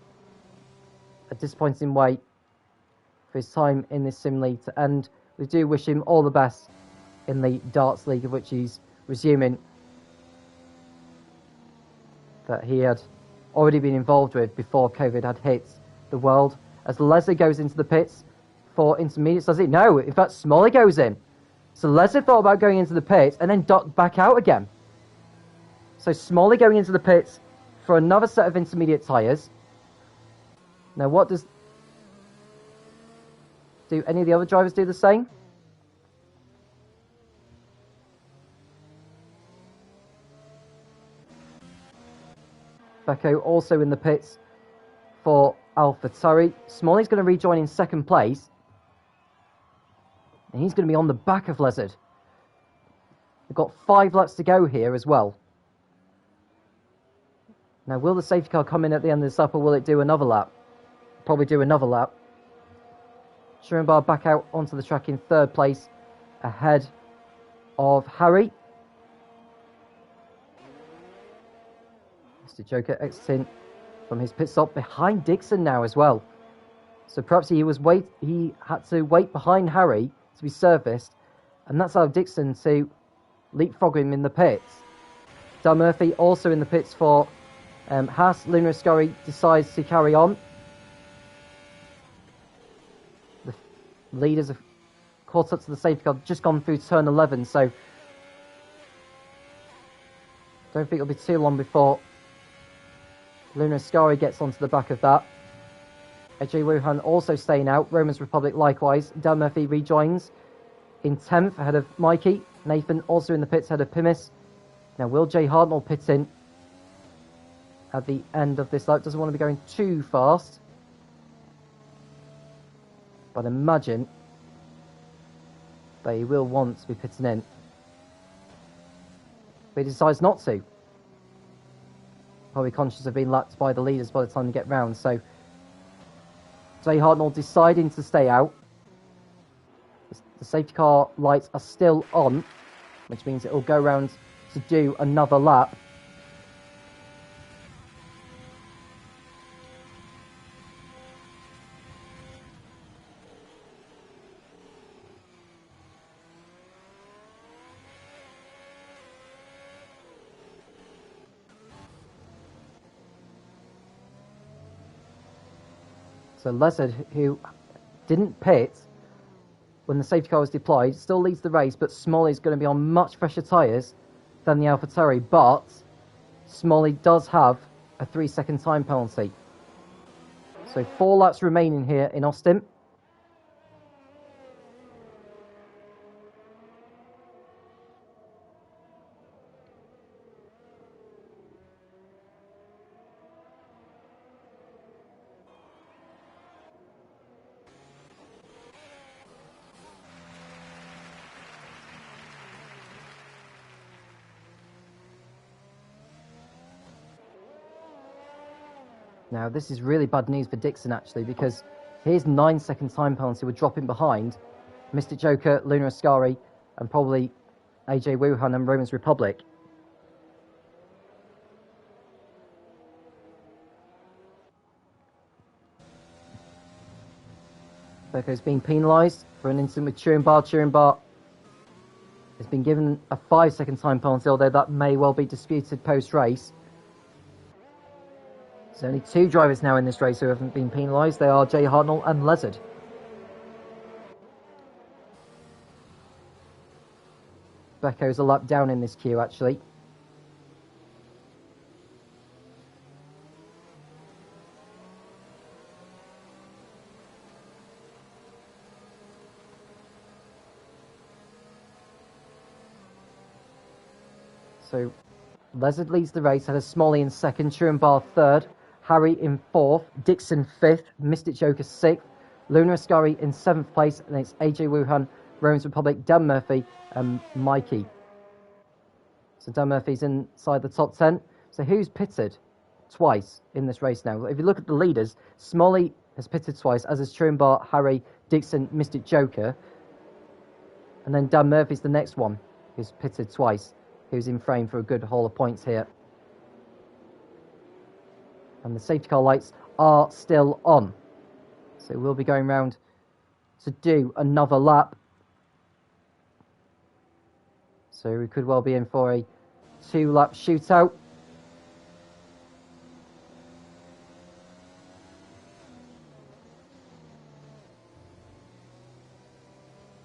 A disappointing way for his time in this sim league to end. We do wish him all the best in the Darts League, of which he's resuming, that he had already been involved with before COVID had hit the world. As Leslie goes into the pits for intermediates, does it? No, in fact, Smalley goes in. So Leslie thought about going into the pits and then ducked back out again. So Smalley going into the pits for another set of intermediate tyres. Now, what do any of the other drivers do the same? Becco also in the pits for AlphaTauri. Smalley's going to rejoin in second place. And he's going to be on the back of Lezard. They've got 5 laps to go here as well. Now, will the safety car come in at the end of this lap, or will it do another lap? Probably do another lap. Schoenbar back out onto the track in third place, ahead of Harry. Mr. Joker exiting from his pit stop behind Dixon now as well. So perhaps he had to wait behind Harry to be serviced, and that's allowed Dixon to leapfrog him in the pits. Dan Murphy also in the pits for Haas. Luna Ascari decides to carry on. The leaders have caught up to the safety car, just gone through turn 11, so don't think it'll be too long before Luna Ascari gets onto the back of that. AJ Wuhan also staying out. Romans Republic likewise. Dan Murphy rejoins in 10th ahead of Mikey. Nathan also in the pits ahead of Pimis. Now will Jay Hartnell pit in at the end of this lap? Doesn't want to be going too fast, but imagine that he will want to be pitting in. But he decides not to. Probably conscious of being lapped by the leaders by the time they get round. So Jay Hartnell deciding to stay out. The safety car lights are still on, which means it will go round to do another lap. So Lezard, who didn't pit when the safety car was deployed, still leads the race, but Smalley's going to be on much fresher tyres than the AlphaTauri, but Smalley does have a 3-second time penalty. So 4 laps remaining here in Austin. Now, this is really bad news for Dixon, actually, because his 9-second time penalty would drop him behind Mr. Joker, Luna Ascari, and probably AJ Wuhan and Romans Republic. Becco's being penalised for an incident with Turenbar. Turenbar has been given a 5-second time penalty, although that may well be disputed post-race. There's only 2 drivers now in this race who haven't been penalised. They are Jay Hartnell and Lezard. Becco's a lap down in this queue, actually. So Lezard leads the race, had a Smalley in second, Turenbar third, Harry in fourth, Dixon fifth, Mystic Joker sixth, Luna Ascari in 7th place, and it's AJ Wuhan, Romans Republic, Dan Murphy, and Mikey. So Dan Murphy's inside the top 10. So who's pitted twice in this race now? If you look at the leaders, Smalley has pitted twice, as is Turenbar, Harry, Dixon, Mystic Joker. And then Dan Murphy's the next one who's pitted twice, who's in frame for a good haul of points here. And the safety car lights are still on. So we'll be going round to do another lap. So we could well be in for a 2-lap shootout.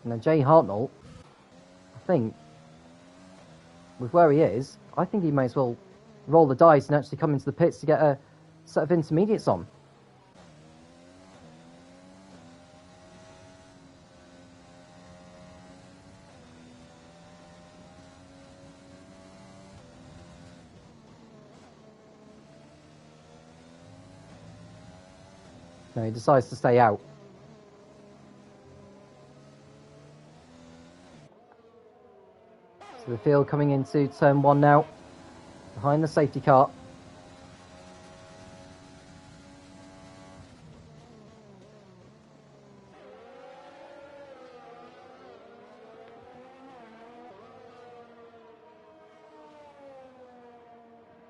Now Jay Hartnell, I think, with where he is, I think he may as well roll the dice and actually come into the pits to get a set of intermediates on. No, he decides to stay out. So the field coming into turn 1 now, behind the safety car.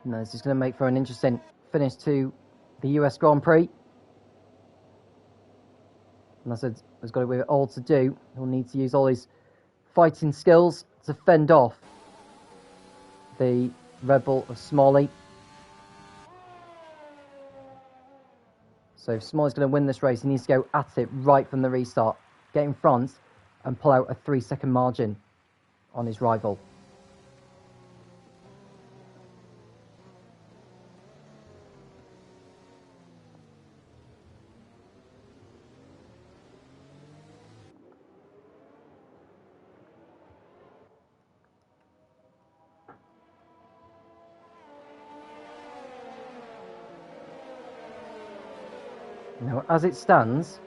No, this is going to make for an interesting finish to the US Grand Prix. And I said, he's got it all to do. He'll need to use all his fighting skills to fend off the Red Bull of Smalley. So if Smalley's going to win this race, he needs to go at it right from the restart. Get in front and pull out a 3-second margin on his rival. Now, as it stands,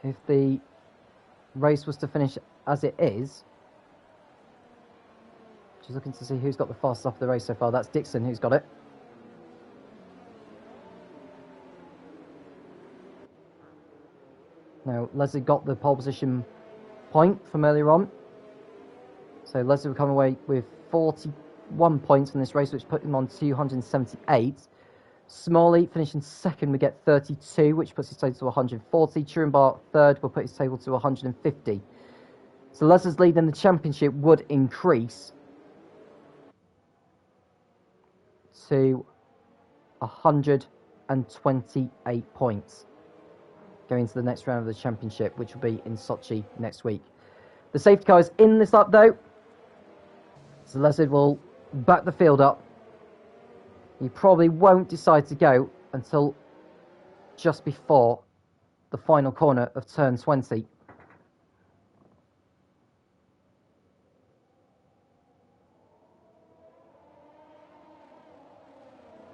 if the race was to finish as it is, just looking to see who's got the fastest off the race so far. That's Dixon who's got it. Now, Leslie got the pole position point from earlier on. So Leslie will come away with 41 points in this race, which put him on 278. Smalley finishing second, we get 32, which puts his total to 140. Turenbar third will put his total to 150. So Leslie's lead in the championship would increase to 128 points going to the next round of the championship, which will be in Sochi next week. The safety car is in this lap though, so Leslie will back the field up. He probably won't decide to go until just before the final corner of turn 20.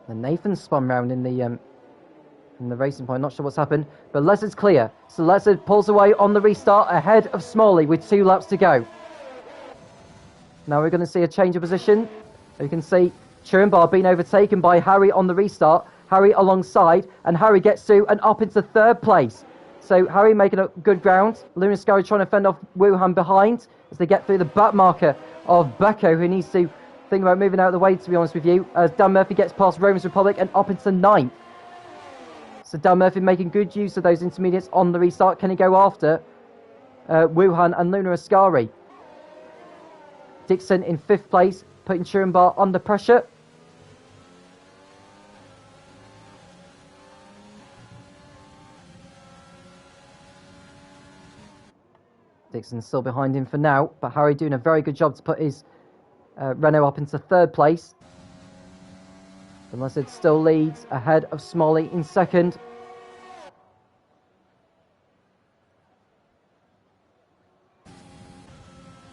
And Nathan spun round in the racing point. Not sure what's happened, but Leslie's clear. So Leslie pulls away on the restart ahead of Smalley with 2 laps to go. Now we're going to see a change of position. You can see Turenbar being overtaken by Harry on the restart. Harry alongside, and Harry gets through and up into 3rd place. So Harry making up good ground. Luna Scurry trying to fend off Wuhan behind as they get through the back marker of Becco, who needs to think about moving out of the way, to be honest with you, as Dan Murphy gets past Romans Republic and up into 9th. So Dan Murphy making good use of those intermediates on the restart. Can he go after Wuhan and Luna Ascari? Dixon in 5th place, putting Turenbar under pressure. Dixon's still behind him for now, but Harry doing a very good job to put his Renault up into 3rd place. Unless it still leads ahead of Smalley in 2nd.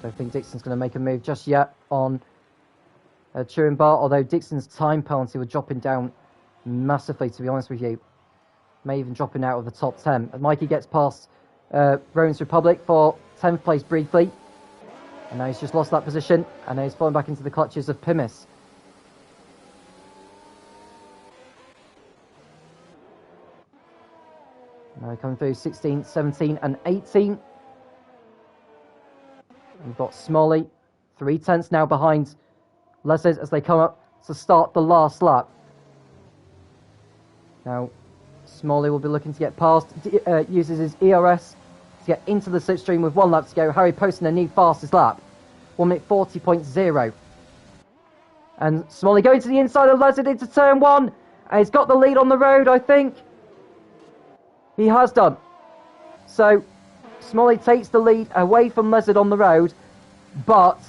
Don't think Dixon's going to make a move just yet on Turenbar, although Dixon's time penalty will drop him down massively, to be honest with you. May even drop him out of the top 10. And Mikey gets past Romans Republic for 10th place briefly. And now he's just lost that position, and now he's fallen back into the clutches of Pimis. Now coming through 16, 17 and 18. We've got Smalley, 3/10 now behind Leslie as they come up to start the last lap. Now, Smalley will be looking to get past, uses his ERS to get into the slipstream with 1 lap to go. Harry posting a new fastest lap, 1:40.0. And Smalley going to the inside of Leslie into turn 1. And he's got the lead on the road, I think. He has done. So, Smalley takes the lead away from Leslie on the road, but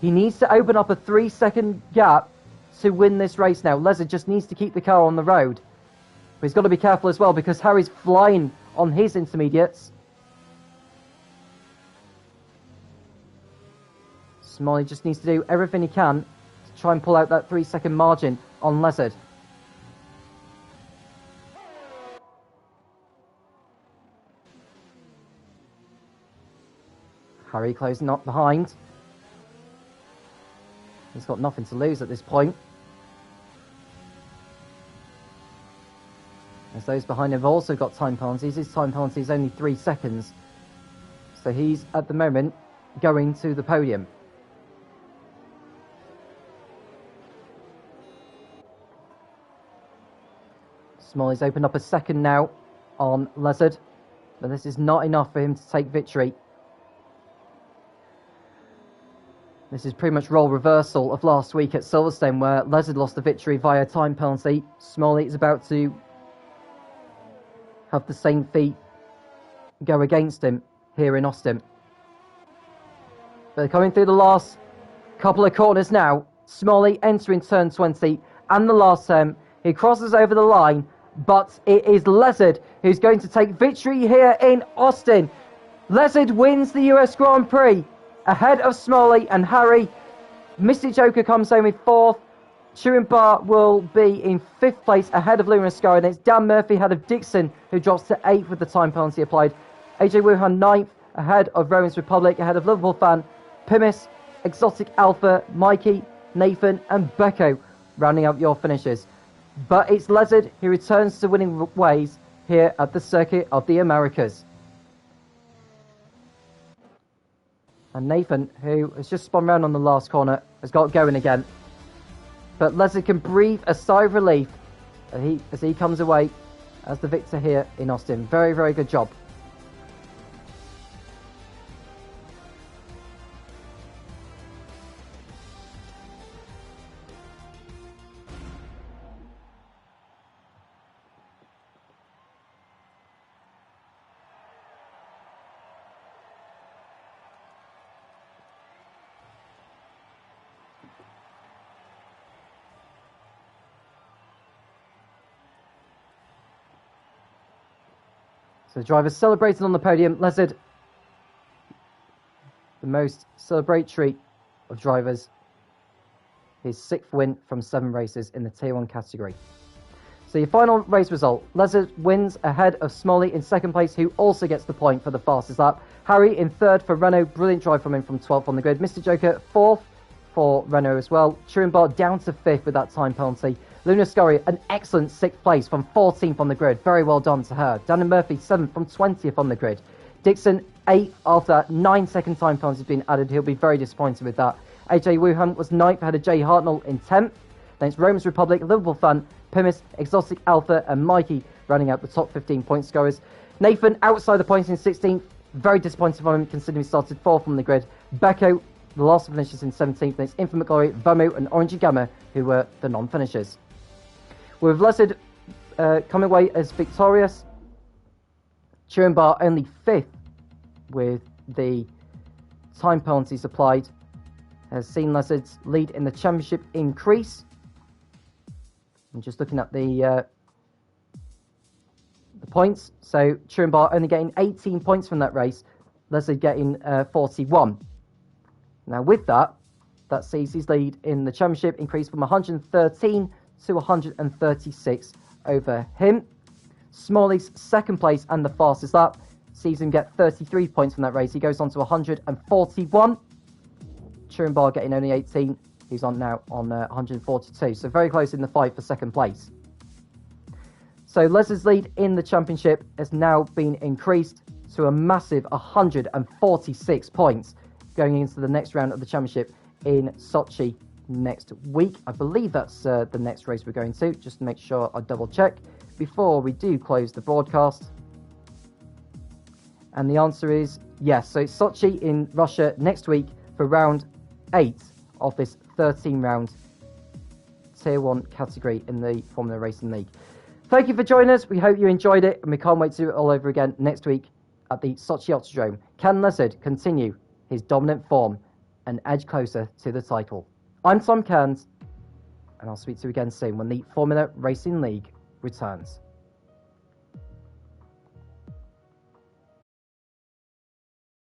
he needs to open up a 3-second gap to win this race now. Leslie just needs to keep the car on the road. But he's got to be careful as well because Harry's flying on his intermediates. Smalley just needs to do everything he can to try and pull out that 3-second margin on Leslie. Harry closing up behind. He's got nothing to lose at this point. As those behind him have also got time penalties. His time penalty is only 3 seconds. So he's, at the moment, going to the podium. Smalley's opened up a second now on Lezard. But this is not enough for him to take victory. This is pretty much role reversal of last week at Silverstone, where Lezard lost the victory via time penalty. Smalley is about to have the same feat go against him here in Austin. But coming through the last couple of corners now. Smalley entering turn 20 and the last turn. He crosses over the line, but it is Lezard who's going to take victory here in Austin. Lezard wins the US Grand Prix ahead of Smalley and Harry. Mystic Joker comes home in 4th. Turin Bar will be in 5th place ahead of Luna Sky, and it's Dan Murphy ahead of Dixon, who drops to 8th with the time penalty applied. AJ Wuhan 9th ahead of Rowan's Republic, ahead of Liverpool Fan, Pimis, Exotic Alpha, Mikey, Nathan and Becco rounding up your finishes. But it's Lezard who returns to winning ways here at the Circuit of the Americas. And Nathan, who has just spun round on the last corner, has got going again. But Lezard can breathe a sigh of relief as he comes away as the victor here in Austin. Very, very good job. So the drivers celebrated on the podium. Lezard, the most celebratory of drivers. His 6th win from 7 races in the Tier 1 category. So your final race result. Lezard wins ahead of Smalley in 2nd place, who also gets the point for the fastest lap. Harry in 3rd for Renault. Brilliant drive from him from 12th on the grid. Mr. Joker 4th for Renault as well. Turin Bar down to 5th with that time penalty. Luna Scurry, an excellent 6th place from 14th on the grid. Very well done to her. Dan Murphy, 7th from 20th on the grid. Dixon, 8th after that 9-second time penalty has been added. He'll be very disappointed with that. AJ Wuhan was 9th ahead of Jay Hartnell in 10th. Then it's Roman's Republic, Liverpool Fan, Pimis, Exotic Alpha and Mikey running out the top 15 point scorers. Nathan outside the points in 16th. Very disappointed for him considering he started 4th on the grid. Becco, the last finishes in 17th. Then it's Infinite Glory, Vamu and Orangey Gamma who were the non-finishers. With Lezard coming away as victorious. Turin Bar only 5th with the time penalties applied. Has seen Lezard's lead in the championship increase. I'm just looking at the points. So Turin Bar only getting 18 points from that race. Lezard getting 41. Now with that, that sees his lead in the championship increase from 113 to 136 over him. Smalley's 2nd place and the fastest lap sees him get 33 points from that race. He goes on to 141. Turin Bar getting only 18. He's on now on 142. So very close in the fight for 2nd place. So Lezard's lead in the championship has now been increased to a massive 146 points going into the next round of the championship in Sochi next week. I believe that's the next race we're going to, just to make sure I double check before we do close the broadcast. And the answer is yes. So it's Sochi in Russia next week for round 8 of this 13 round Tier 1 category in the Formula Racing League. Thank you for joining us. We hope you enjoyed it and we can't wait to do it all over again next week at the Sochi Autodrome. Can Lezard continue his dominant form and edge closer to the title? I'm Tom Cairns, and I'll speak to you again soon when the Formula Racing League returns.